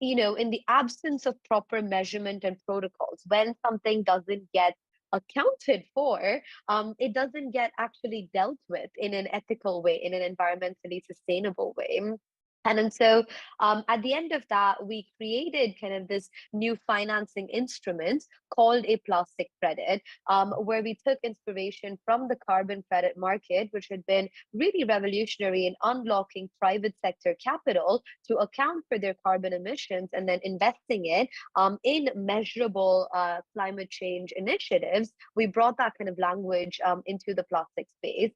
in the absence of proper measurement and protocols, when something doesn't get accounted for, it doesn't get actually dealt with in an ethical way, in an environmentally sustainable way. And then so at the end of that, we created kind of this new financing instrument called a plastic credit, where we took inspiration from the carbon credit market, which had been really revolutionary in unlocking private sector capital to account for their carbon emissions and then investing it in measurable climate change initiatives. We brought that kind of language into the plastic space,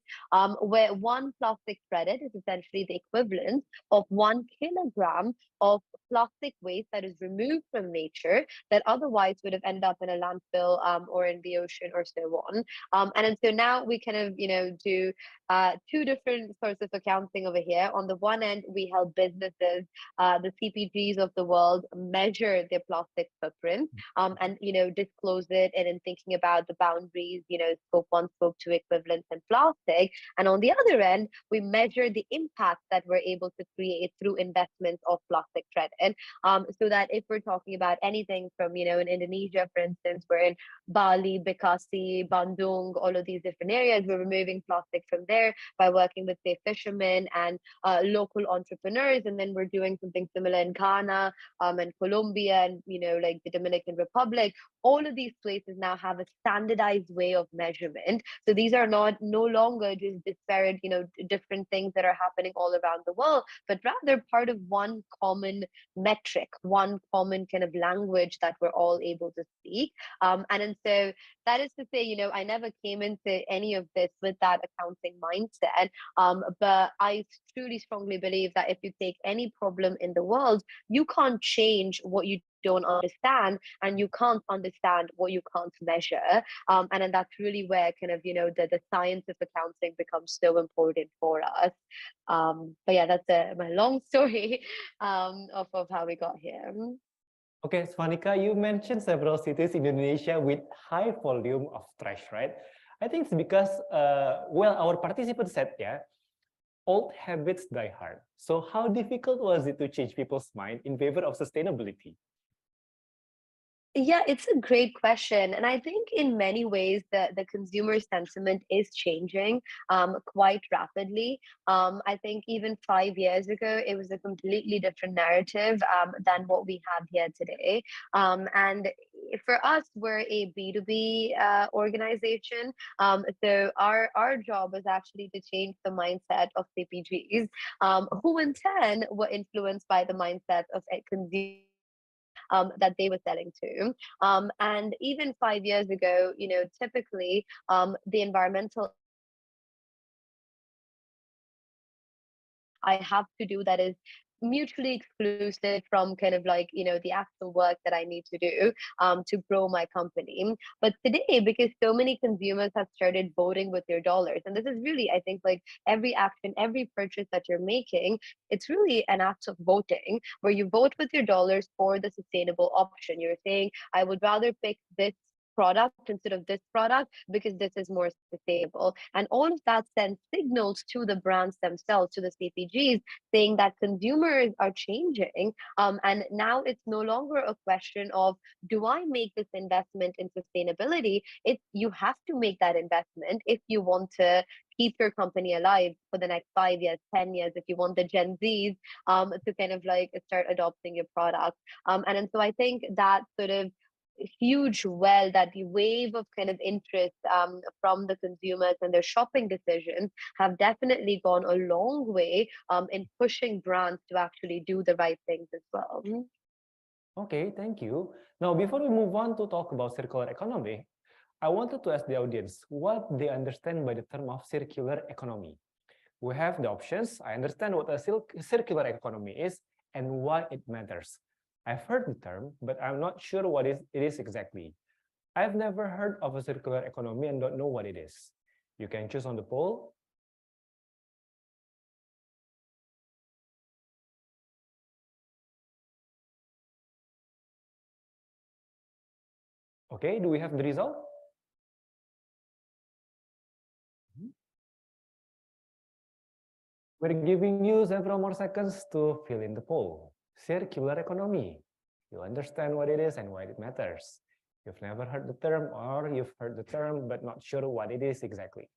where one plastic credit is essentially the equivalent of 1 kilogram of plastic waste that is removed from nature that otherwise would have ended up in a landfill or in the ocean or so on. And so now we kind of, do two different sorts of accounting over here. On the one end, we help businesses, the CPGs of the world, measure their plastic footprint and, disclose it and in thinking about the boundaries, scope 1, scope 2 equivalents in plastic. And on the other end, we measure the impact that we're able to create through investments of plastic credit. So that if we're talking about anything from, in Indonesia, for instance, we're in Bali, Bekasi, Bandung, all of these different areas, we're removing plastic from there by working with, say, fishermen and local entrepreneurs. And then we're doing something similar in Ghana and Colombia and, like the Dominican Republic. All of these places now have a standardized way of measurement. So these are no longer just disparate, different things that are happening all around the world, but rather part of one common metric, one common kind of language that we're all able to speak. And so that is to say, I never came into any of this with that accounting mindset. But I truly strongly believe that if you take any problem in the world, you can't change what you don't understand, and you can't understand what you can't measure. And then that's really where kind of, the science of accounting becomes so important for us. But yeah, that's my long story of how we got here. Okay, Svanika, you mentioned several cities in Indonesia with high volume of trash, right? I think it's because, our participants said, old habits die hard. So how difficult was it to change people's mind in favor of sustainability? Yeah, it's a great question. And I think in many ways the consumer sentiment is changing quite rapidly. I think even 5 years ago, it was a completely different narrative than what we have here today. And for us, we're a B2B organization. So our job is actually to change the mindset of CPGs, who in turn were influenced by the mindset of consumers that they were selling to. And even 5 years ago, typically the environmental I have to do that is mutually exclusive from kind of like, the actual work that I need to do to grow my company. But today, because so many consumers have started voting with their dollars, and this is really, I think, like every action, every purchase that you're making, it's really an act of voting where you vote with your dollars for the sustainable option. You're saying, I would rather pick this product instead of this product because this is more sustainable. And all of that sends signals to the brands themselves, to the CPGs, saying that consumers are changing. And now it's no longer a question of, do I make this investment in sustainability? You have to make that investment if you want to keep your company alive for the next 5 years, 10 years, if you want the Gen Zs to kind of like start adopting your product. And so I think that sort of huge that the wave of kind of interest from the consumers and their shopping decisions have definitely gone a long way in pushing brands to actually do the right things as well. Okay, thank you. Now, before we move on to talk about circular economy, I wanted to ask the audience what they understand by the term of circular economy. We have the options. I understand what a circular economy is and why it matters. I've heard the term, but I'm not sure what it is exactly. I've never heard of a circular economy and don't know what it is. You can choose on the poll. Okay, do we have the result? We're giving you several more seconds to fill in the poll. Circular economy. You understand what it is and why it matters. You've never heard the term, or you've heard the term but not sure what it is exactly.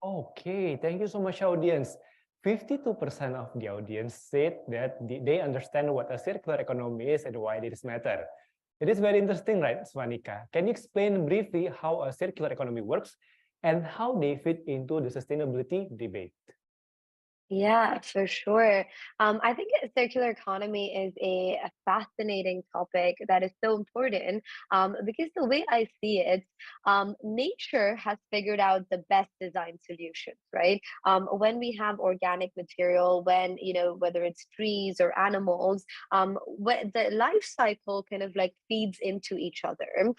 Okay, thank you so much, audience. 52% of the audience said that they understand what a circular economy is and why it is matter. It is very interesting, right, Swanika? Can you explain briefly how a circular economy works and how they fit into the sustainability debate? Yeah, for sure. I think circular economy is a fascinating topic that is so important because the way I see it, nature has figured out the best design solutions, right? When we have organic material, when, whether it's trees or animals, when the life cycle kind of like feeds into each other.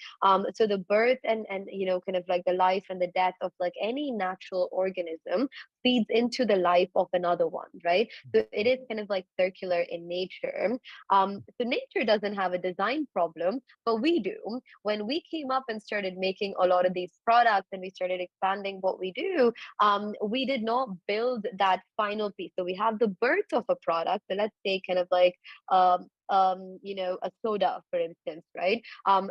So the birth and, kind of like the life and the death of like any natural organism feeds into the life of another one, right? So it is kind of like circular in nature. So nature doesn't have a design problem, but we do. When we came up and started making a lot of these products and we started expanding what we do, we did not build that final piece. So we have the birth of a product. So let's say kind of like a soda, for instance, right?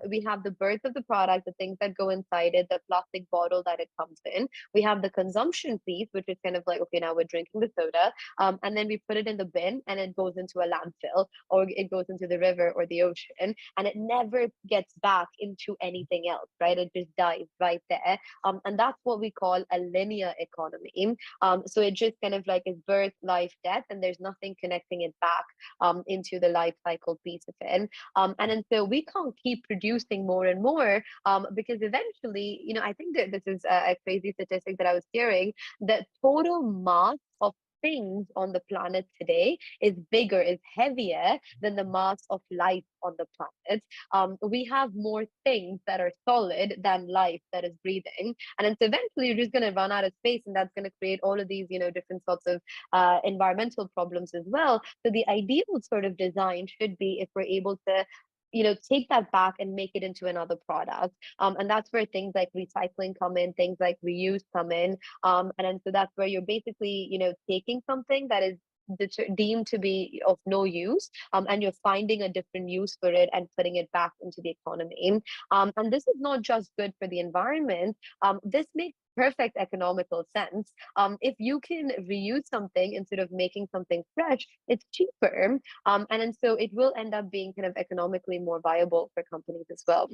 We have the birth of the product, the things that go inside it, the plastic bottle that it comes in. We have the consumption piece, which is kind of like, okay, now we're drinking the soda, and then we put it in the bin and it goes into a landfill or it goes into the river or the ocean, and it never gets back into anything else, right? It just dies right there. And that's what we call a linear economy. So it just kind of like is birth, life, death, and there's nothing connecting it back into the life cycle piece of it. And then so we can't keep producing more and more because eventually, I think that this is a crazy statistic that I was hearing, that total mass of things on the planet today is bigger, is heavier than the mass of life on the planet. We have more things that are solid than life that is breathing. And then so eventually you're just going to run out of space, and that's going to create all of these, different sorts of environmental problems as well. So the ideal sort of design should be if we're able to take that back and make it into another product. And that's where things like recycling come in, things like reuse come in. And then so that's where you're basically, taking something that is deemed to be of no use, and you're finding a different use for it and putting it back into the economy. And this is not just good for the environment. This makes perfect economical sense. If you can reuse something instead of making something fresh, it's cheaper. And then so it will end up being kind of economically more viable for companies as well.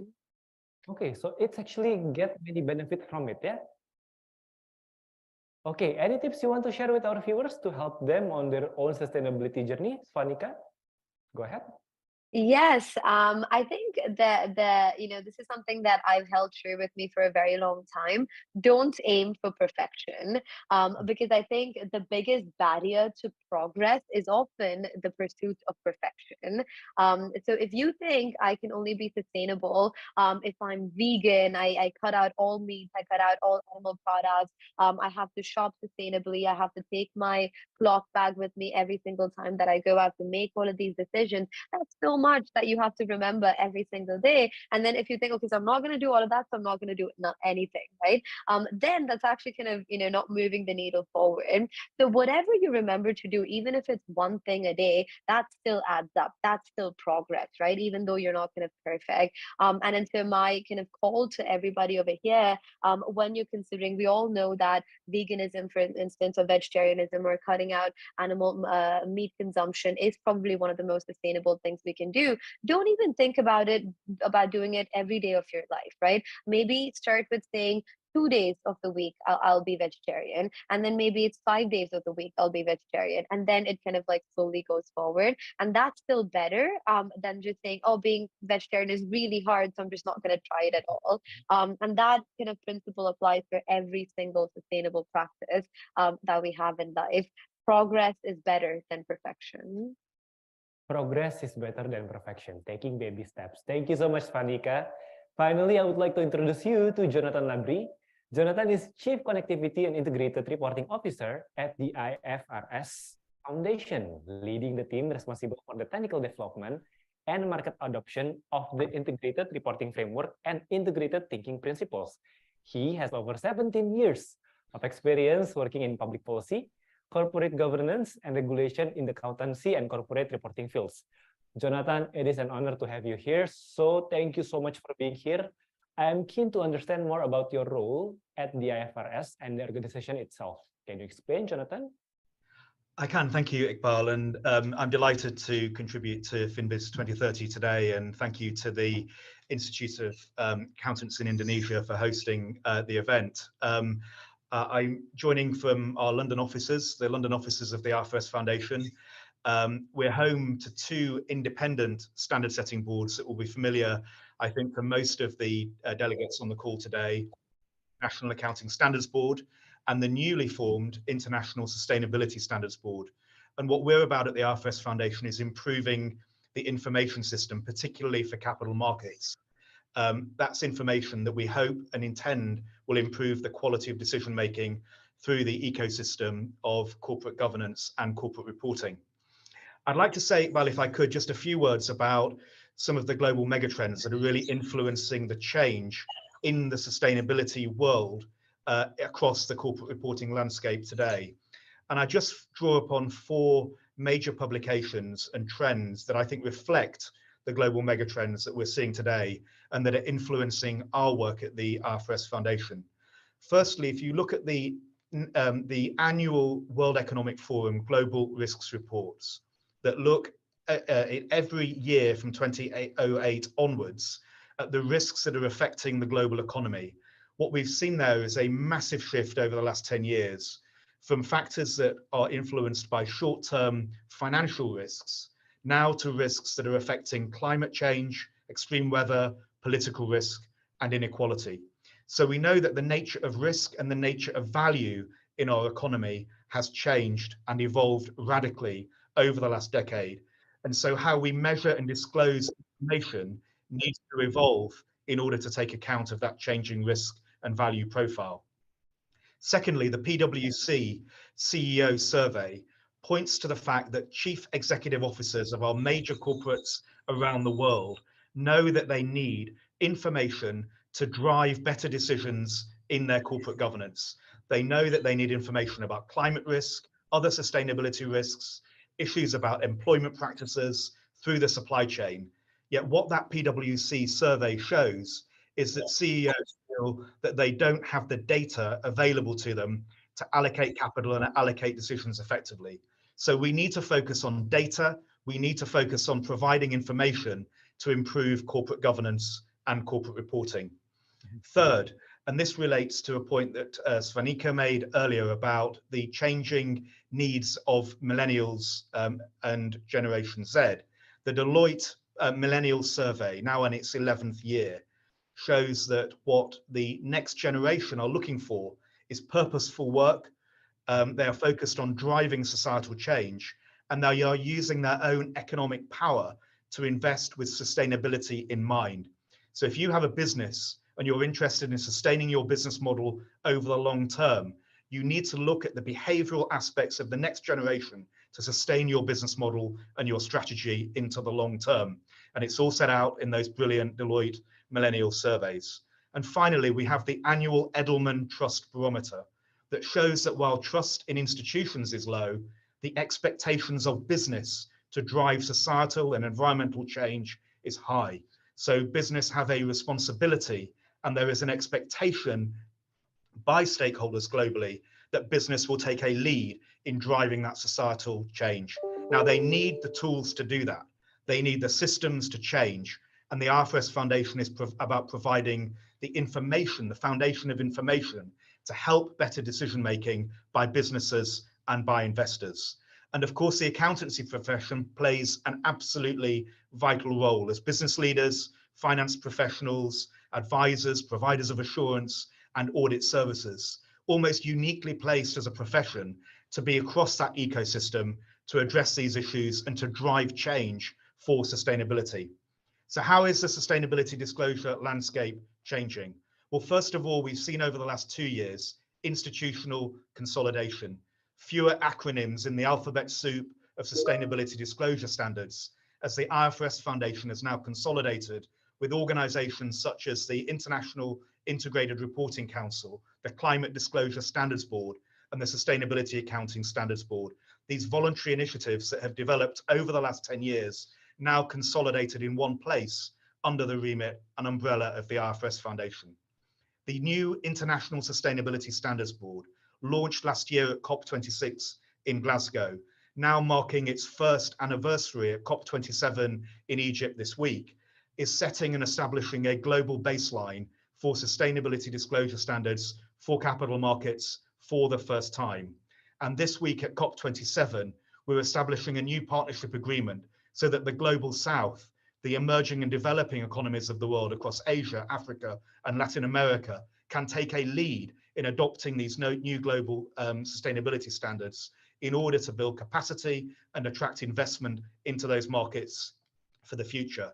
Okay, so it's actually get many benefits from it, yeah? Okay, any tips you want to share with our viewers to help them on their own sustainability journey, Swanika? Go ahead. Yes, I think that this is something that I've held true with me for a very long time. Don't aim for perfection, because I think the biggest barrier to progress is often the pursuit of perfection. So if you think I can only be sustainable if I'm vegan, I cut out all meat, I cut out all animal products, I have to shop sustainably, I have to take my cloth bag with me every single time that I go out to make all of these decisions. That's so much that you have to remember every single day. And then if you think, okay, so I'm not going to do all of that, so I'm not going to do anything, right? Then that's actually kind of, not moving the needle forward. So whatever you remember to do, even if it's one thing a day, that still adds up. That's still progress, right? Even though you're not kind of perfect. And then so my kind of call to everybody over here, when you're considering, we all know that veganism, for instance, or vegetarianism, or cutting out animal meat consumption is probably one of the most sustainable things we can do. Don't even think about doing it every day of your life, right? Maybe start with saying 2 days of the week I'll be vegetarian, and then maybe it's 5 days of the week I'll be vegetarian, and then it kind of like slowly goes forward. And that's still better than just saying, oh, being vegetarian is really hard, so I'm just not going to try it at all. And that kind of principle applies for every single sustainable practice that we have in life. Progress is better than perfection. Progress is better than perfection, taking baby steps. Thank you so much, Swanika. Finally, I would like to introduce you to Jonathan Labrie. Jonathan is Chief Connectivity and Integrated Reporting Officer at the IFRS Foundation, leading the team responsible for the technical development and market adoption of the Integrated Reporting Framework and Integrated Thinking Principles. He has over 17 years of experience working in public policy, corporate governance, and regulation in the accountancy and corporate reporting fields. Jonathan, it is an honor to have you here. So thank you so much for being here. I am keen to understand more about your role at the IFRS and the organization itself. Can you explain, Jonathan? I can, thank you, Iqbal, and I'm delighted to contribute to FinBiz2030 today, and thank you to the Institute of Accountants in Indonesia for hosting the event. I'm joining from our London offices, the London offices of the IFRS Foundation. We're home to two independent standard setting boards that will be familiar, I think, for most of the delegates on the call today: National Accounting Standards Board and the newly formed International Sustainability Standards Board. And what we're about at the IFRS Foundation is improving the information system, particularly for capital markets. That's information that we hope and intend will improve the quality of decision making through the ecosystem of corporate governance and corporate reporting. I'd like to say, well, if I could, just a few words about some of the global megatrends that are really influencing the change in the sustainability world across the corporate reporting landscape today. And I just draw upon four major publications and trends that I think reflect the global megatrends that we're seeing today and that are influencing our work at the IFRS Foundation. Firstly, if you look at the annual World Economic Forum Global Risks Reports that look at every year from 2008 onwards at the risks that are affecting the global economy, what we've seen there is a massive shift over the last 10 years from factors that are influenced by short-term financial risks now to risks that are affecting climate change, extreme weather, political risk, and inequality. So we know that the nature of risk and the nature of value in our economy has changed and evolved radically over the last decade. And so how we measure and disclose information needs to evolve in order to take account of that changing risk and value profile. Secondly, the PwC CEO survey points to the fact that chief executive officers of our major corporates around the world know that they need information to drive better decisions in their corporate governance. They know that they need information about climate risk, other sustainability risks, issues about employment practices through the supply chain. Yet what that PwC survey shows is that CEOs feel that they don't have the data available to them to allocate capital and allocate decisions effectively. So we need to focus on data. We need to focus on providing information to improve corporate governance and corporate reporting. Third, and this relates to a point that Svanika made earlier about the changing needs of millennials and Generation Z. The Deloitte Millennial Survey, now in its 11th year, shows that what the next generation are looking for is purposeful work. They are focused on driving societal change, and they are using their own economic power to invest with sustainability in mind. So if you have a business and you're interested in sustaining your business model over the long term, you need to look at the behavioral aspects of the next generation to sustain your business model and your strategy into the long term. And it's all set out in those brilliant Deloitte Millennial surveys. And finally, we have the annual Edelman Trust Barometer that shows that while trust in institutions is low, the expectations of business to drive societal and environmental change is high. So business have a responsibility, and there is an expectation by stakeholders globally that business will take a lead in driving that societal change. Now, they need the tools to do that. They need the systems to change. And the IFRS Foundation is about providing the information, the foundation of information to help better decision-making by businesses and by investors. And of course, the accountancy profession plays an absolutely vital role as business leaders, finance professionals, advisors, providers of assurance, and audit services, almost uniquely placed as a profession to be across that ecosystem to address these issues and to drive change for sustainability. So how is the sustainability disclosure landscape changing? Well, first of all, we've seen over the last 2 years institutional consolidation, fewer acronyms in the alphabet soup of sustainability disclosure standards, as the IFRS Foundation has now consolidated with organizations such as the International Integrated Reporting Council, the Climate Disclosure Standards Board, and the Sustainability Accounting Standards Board. These voluntary initiatives that have developed over the last 10 years, now consolidated in one place under the remit and umbrella of the IFRS Foundation. The new International Sustainability Standards Board, launched last year at COP26 in Glasgow, now marking its first anniversary at COP27 in Egypt this week, is setting and establishing a global baseline for sustainability disclosure standards for capital markets for the first time. And this week at COP27, we're establishing a new partnership agreement so that the global south, the emerging and developing economies of the world across Asia, Africa, and Latin America, can take a lead in adopting these new global sustainability standards in order to build capacity and attract investment into those markets for the future.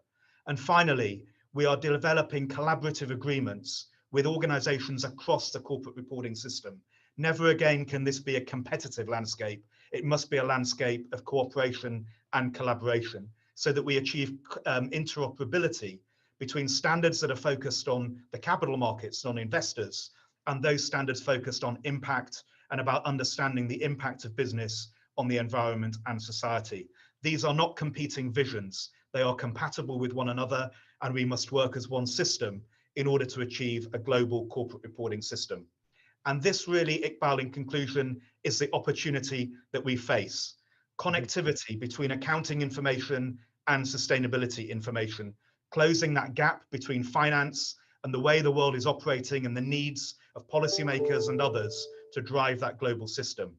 And finally, we are developing collaborative agreements with organizations across the corporate reporting system. Never again can this be a competitive landscape. It must be a landscape of cooperation and collaboration so that we achieve interoperability between standards that are focused on the capital markets, on investors, and those standards focused on impact and about understanding the impact of business on the environment and society. These are not competing visions. They are compatible with one another, and we must work as one system in order to achieve a global corporate reporting system. And this really, Iqbal, in conclusion, is the opportunity that we face. Connectivity between accounting information and sustainability information, closing that gap between finance and the way the world is operating and the needs of policymakers and others to drive that global system.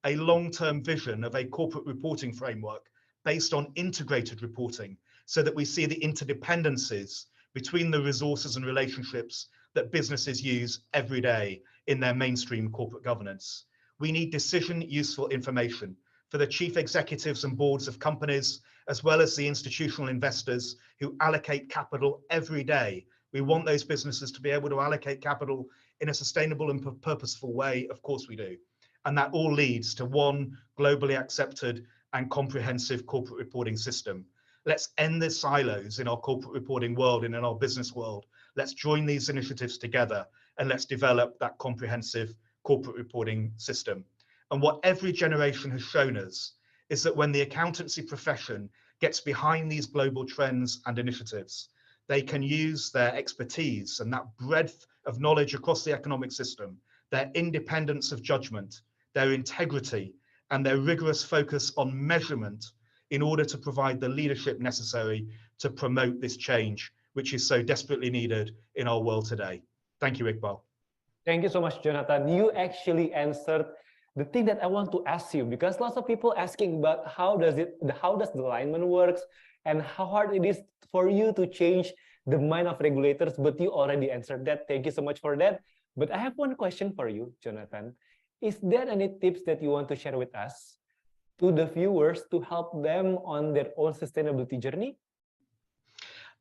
A long-term vision of a corporate reporting framework based on integrated reporting so that we see the interdependencies between the resources and relationships that businesses use every day in their mainstream corporate governance. We need decision-useful information for the chief executives and boards of companies, as well as the institutional investors who allocate capital every day. We want those businesses to be able to allocate capital in a sustainable and purposeful way. Of course we do. And that all leads to one globally accepted and comprehensive corporate reporting system. Let's end the silos in our corporate reporting world and in our business world. Let's join these initiatives together and let's develop that comprehensive corporate reporting system. And what every generation has shown us is that when the accountancy profession gets behind these global trends and initiatives, they can use their expertise and that breadth of knowledge across the economic system, their independence of judgment, their integrity, and their rigorous focus on measurement in order to provide the leadership necessary to promote this change, which is so desperately needed in our world today. Thank you, Iqbal. Thank you so much, Jonathan. You actually answered the thing that I want to ask you, because lots of people asking about how does the alignment works and how hard it is for you to change the mind of regulators, but you already answered that. Thank you so much for that. But I have one question for you, Jonathan. Is there any tips that you want to share with us to the viewers to help them on their own sustainability journey?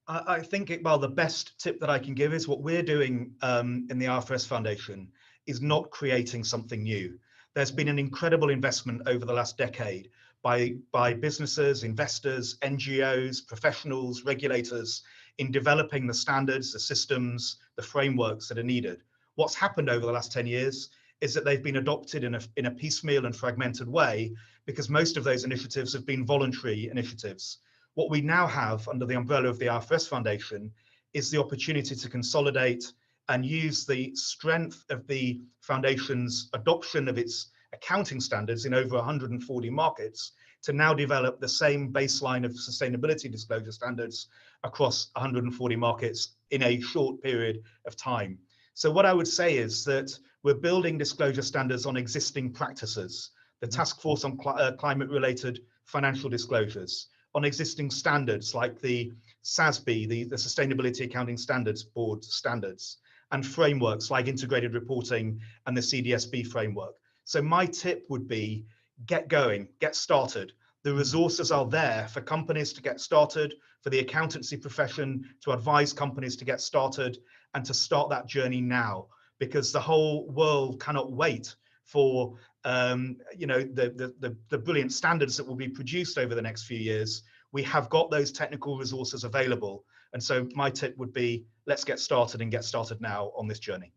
I think, Iqbal, the best tip that I can give is what we're doing in the IFRS Foundation is not creating something new. There's been an incredible investment over the last decade by businesses, investors, NGOs, professionals, regulators in developing the standards, the systems, the frameworks that are needed. What's happened over the last 10 years is that they've been adopted in a piecemeal and fragmented way because most of those initiatives have been voluntary initiatives. What we now have under the umbrella of the IFRS Foundation is the opportunity to consolidate and use the strength of the Foundation's adoption of its accounting standards in over 140 markets to now develop the same baseline of sustainability disclosure standards across 140 markets in a short period of time. So what I would say is that we're building disclosure standards on existing practices, the Task Force on Climate-Related Financial Disclosures, on existing standards like the SASB, the Sustainability Accounting Standards Board standards, and frameworks like integrated reporting and the CDSB framework. So my tip would be get going, get started. The resources are there for companies to get started, for the accountancy profession to advise companies to get started and to start that journey now, because the whole world cannot wait for the brilliant standards that will be produced over the next few years. We have got those technical resources available. And so my tip would be, let's get started and get started now on this journey.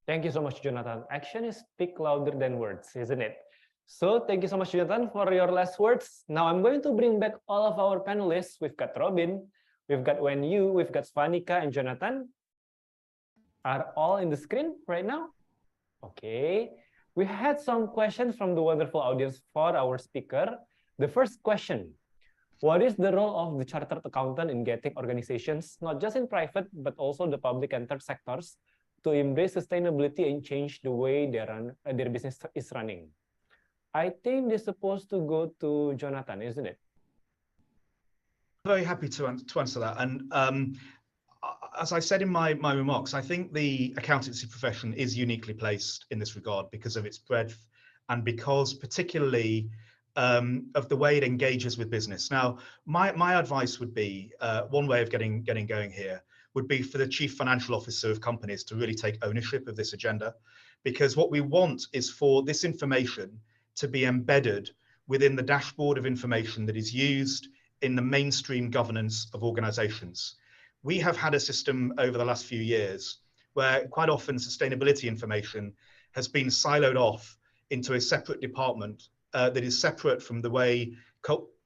Thank you so much, Jonathan. Actions speak louder than words, isn't it? So thank you so much, Jonathan, for your last words. Now I'm going to bring back all of our panelists. We've got Robin, We've got Wen Yu, we've got Svanika and Jonathan. Are all in the screen right now? Okay. We had some questions from the wonderful audience for our speaker. The first question, what is the role of the chartered accountant in getting organizations, not just in private, but also the public and third sectors, to embrace sustainability and change the way their business is running? I think they're supposed to go to Jonathan, isn't it? Very happy to answer that. And as I said in my remarks, I think the accountancy profession is uniquely placed in this regard because of its breadth and because particularly of the way it engages with business. Now, my advice would be, one way of getting going here would be for the chief financial officer of companies to really take ownership of this agenda, because what we want is for this information to be embedded within the dashboard of information that is used in the mainstream governance of organizations. We have had a system over the last few years where quite often sustainability information has been siloed off into a separate department that is separate from the way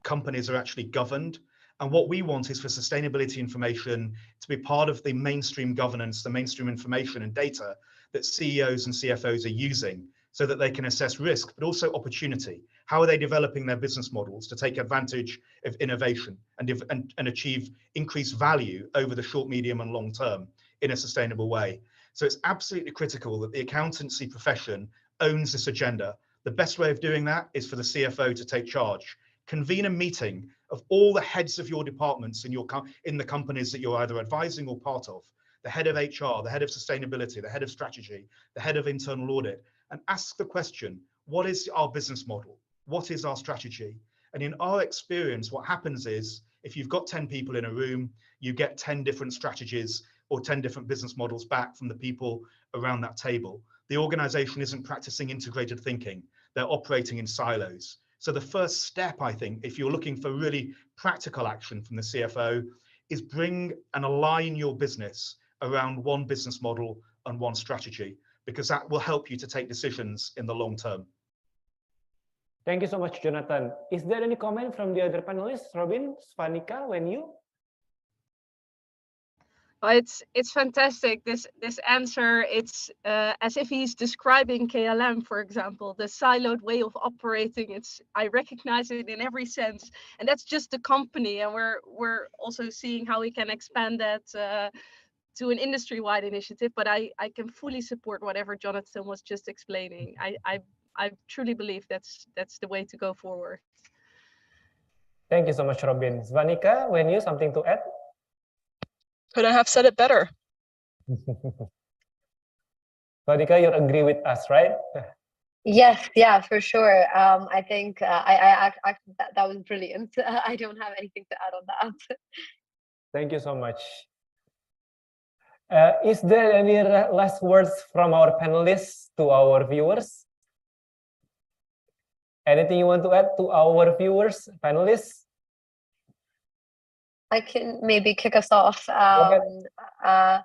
companies are actually governed. And what we want is for sustainability information to be part of the mainstream governance, the mainstream information and data that CEOs and CFOs are using so that they can assess risk, but also opportunity. How are they developing their business models to take advantage of innovation and achieve increased value over the short, medium, and long term in a sustainable way? So it's absolutely critical that the accountancy profession owns this agenda. The best way of doing that is for the CFO to take charge. Convene a meeting of all the heads of your departments in the companies that you're either advising or part of, the head of HR, the head of sustainability, the head of strategy, the head of internal audit, and ask the question, what is our business model? What is our strategy? And in our experience, what happens is, if you've got 10 people in a room, you get 10 different strategies or 10 different business models back from the people around that table. The organization isn't practicing integrated thinking. They're operating in silos. So the first step, I think, if you're looking for really practical action from the CFO, is bring and align your business around one business model and one strategy, because that will help you to take decisions in the long term. Thank you so much, Jonathan. Is there any comment from the other panelists? Robin, Svanika, Wen Yu? Oh, it's fantastic. This answer, it's as if he's describing KLM, for example, the siloed way of operating. I recognize it in every sense, and that's just the company. And we're also seeing how we can expand that to an industry-wide initiative. But I can fully support whatever Jonathan was just explaining. I truly believe that's the way to go forward. Thank you so much, Robin. Svanika, Wen Yu, something to add? Could I have said it better? Svanika, you agree with us, right? Yes, yeah, for sure. I think I that was brilliant. I don't have anything to add on that. Thank you so much. Is there any last words from our panelists to our viewers? Anything you want to add to our viewers, panelists? I can maybe kick us off. I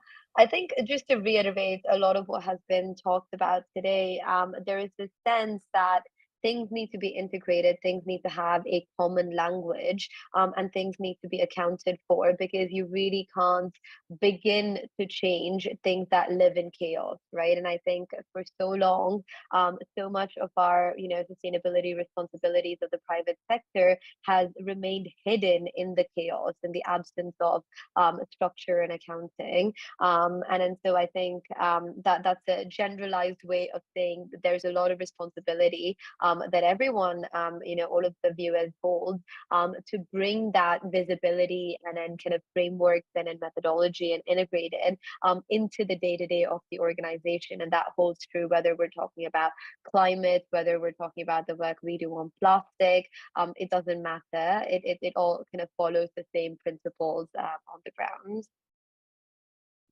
think just to reiterate a lot of what has been talked about today, there is this sense that things need to be integrated, things need to have a common language, and things need to be accounted for, because you really can't begin to change things that live in chaos, right? And I think for so long, so much of our, sustainability responsibilities of the private sector has remained hidden in the chaos, in the absence of structure and accounting. And so I think that's a generalized way of saying that there's a lot of responsibility that everyone, all of the viewers hold, to bring that visibility and then kind of frameworks and methodology and integrate it into the day-to-day of the organization. And that holds true whether we're talking about climate, whether we're talking about the work we do on plastic. It doesn't matter. It all kind of follows the same principles on the ground.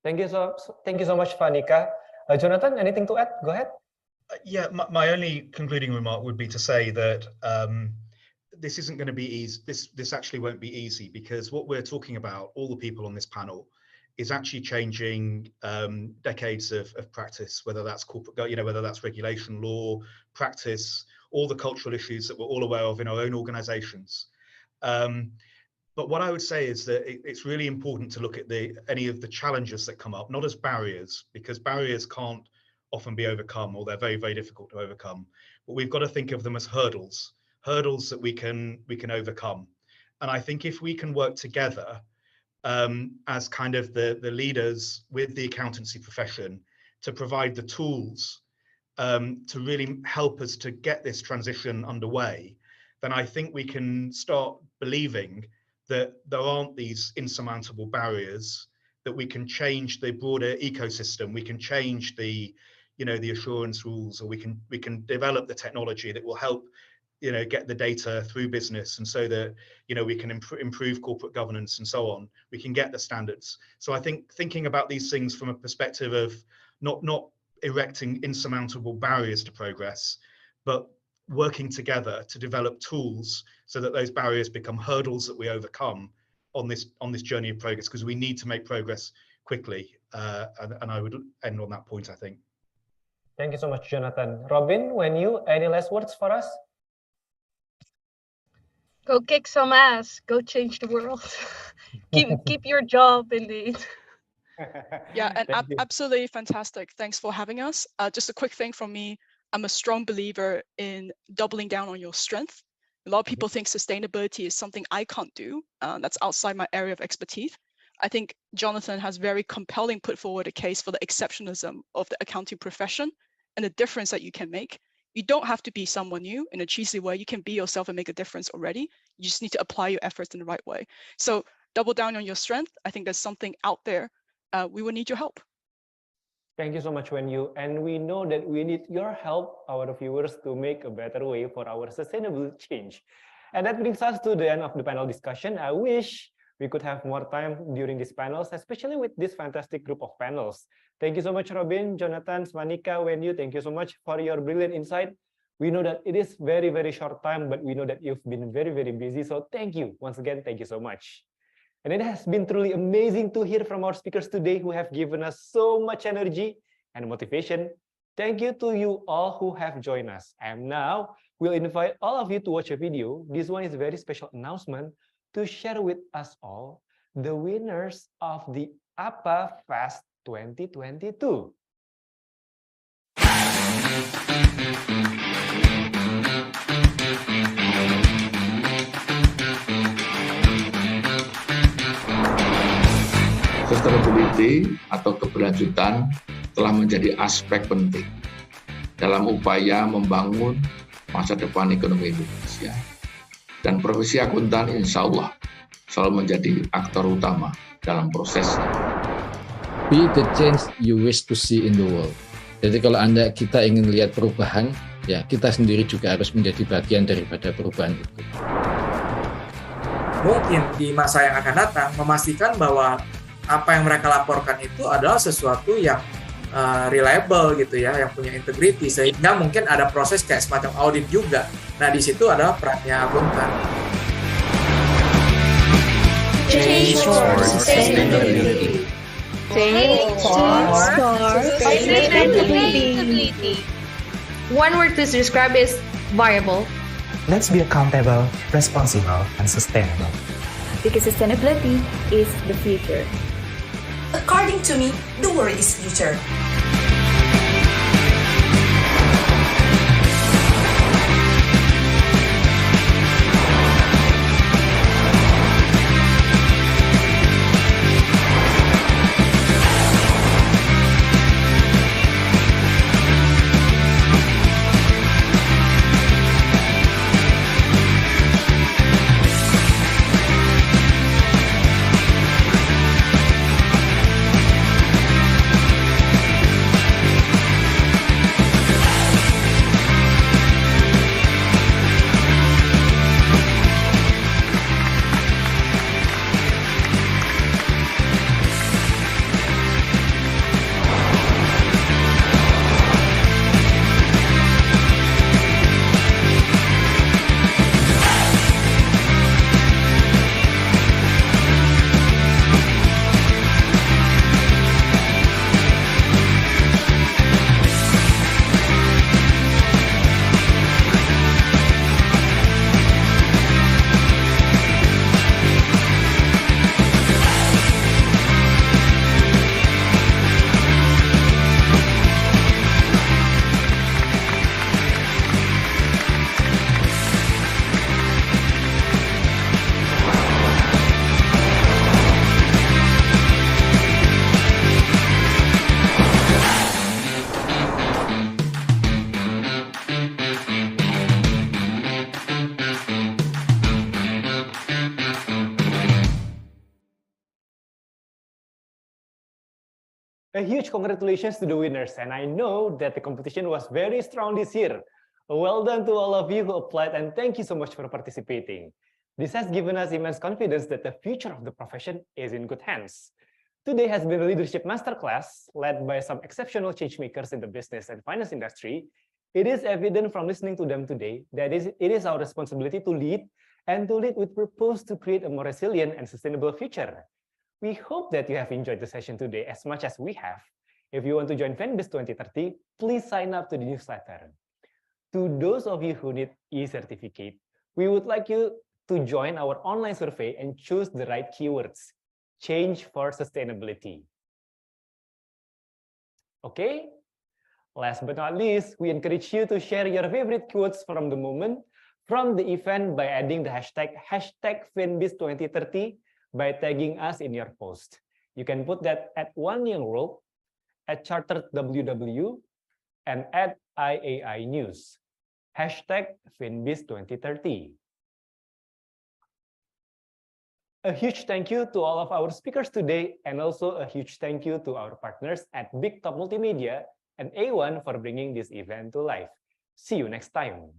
Thank you so much, Svanika. Jonathan, anything to add? Go ahead. Yeah, my only concluding remark would be to say that this isn't going to be easy. This actually won't be easy, because what we're talking about, all the people on this panel, is actually changing decades of practice, whether that's corporate, whether that's regulation, law, practice, all the cultural issues that we're all aware of in our own organizations. But what I would say is that it's really important to look at any of the challenges that come up, not as barriers, because barriers can't often be overcome, or they're very, very difficult to overcome. But we've got to think of them as hurdles that we can overcome. And I think if we can work together as kind of the leaders with the accountancy profession to provide the tools to really help us to get this transition underway, then I think we can start believing that there aren't these insurmountable barriers, that we can change the broader ecosystem, we can change the assurance rules, or we can develop the technology that will help get the data through business, and so that we can improve corporate governance and so on. We can get the standards. So I think thinking about these things from a perspective of not erecting insurmountable barriers to progress, but working together to develop tools so that those barriers become hurdles that we overcome on this journey of progress, because we need to make progress quickly. And I would end on that point, I think. Thank you so much, Jonathan. Robin, any last words for us? Go kick some ass. Go change the world. keep your job, indeed. Yeah, and absolutely fantastic. Thanks for having us. Just a quick thing from me. I'm a strong believer in doubling down on your strength. A lot of people think sustainability is something I can't do. That's outside my area of expertise. I think Jonathan has very compelling put forward a case for the exceptionalism of the accounting profession and the difference that you can make. You don't have to be someone new in a cheesy way. You can be yourself and make a difference already. You just need to apply your efforts in the right way. So double down on your strength. I think there's something out there. We will need your help. Thank you so much, Wenyu. And we know that we need your help, our viewers, to make a better way for our sustainable change. And that brings us to the end of the panel discussion. I wish we could have more time during these panels, especially with this fantastic group of panels. Thank you so much, Robin, Jonathan, Smanika, Wenyu. Thank you so much for your brilliant insight. We know that it is very, very short time, but we know that you've been very, very busy. So thank you. Once again, thank you so much. And it has been truly amazing to hear from our speakers today who have given us so much energy and motivation. Thank you to you all who have joined us. And now we'll invite all of you to watch a video. This one is a very special announcement to share with us all the winners of the APAFEST 2022. Sustainability atau keberlanjutan telah menjadi aspek penting dalam upaya membangun masa depan ekonomi Indonesia. Dan profesi akuntan insya Allah selalu menjadi aktor utama dalam prosesnya. Be the change you wish to see in the world. Jadi kalau kita ingin lihat perubahan, ya kita sendiri juga harus menjadi bagian daripada perubahan itu. Mungkin di masa yang akan datang memastikan bahwa apa yang mereka laporkan itu adalah sesuatu yang reliable gitu ya, yang punya integriti, sehingga mungkin ada proses kayak semacam audit juga. Nah, di situ adalah perannya akuntan. Change for sustainability. Change for sustainability. One word to describe is variable. Let's be accountable, responsible, and sustainable. Because sustainability is the future. According to me, the word is future. A huge congratulations to the winners, and I know that the competition was very strong this year. Well done to all of you who applied, and thank you so much for participating. This has given us immense confidence that the future of the profession is in good hands. Today has been a leadership masterclass led by some exceptional changemakers in the business and finance industry. It is evident from listening to them today that it is our responsibility to lead, and to lead with purpose to create a more resilient and sustainable future. We hope that you have enjoyed the session today as much as we have. If you want to join FinBiz 2030, please sign up to the newsletter. To those of you who need e-certificate, we would like you to join our online survey and choose the right keywords. Change for sustainability. Okay? Last but not least, we encourage you to share your favorite quotes from the moment, from the event by adding the hashtag FinBiz2030 by tagging us in your post. You can put that at One Young World, at Chartered WW, and at IAI News. Hashtag FinBiz2030. A huge thank you to all of our speakers today, and also a huge thank you to our partners at Big Top Multimedia and A1 for bringing this event to life. See you next time.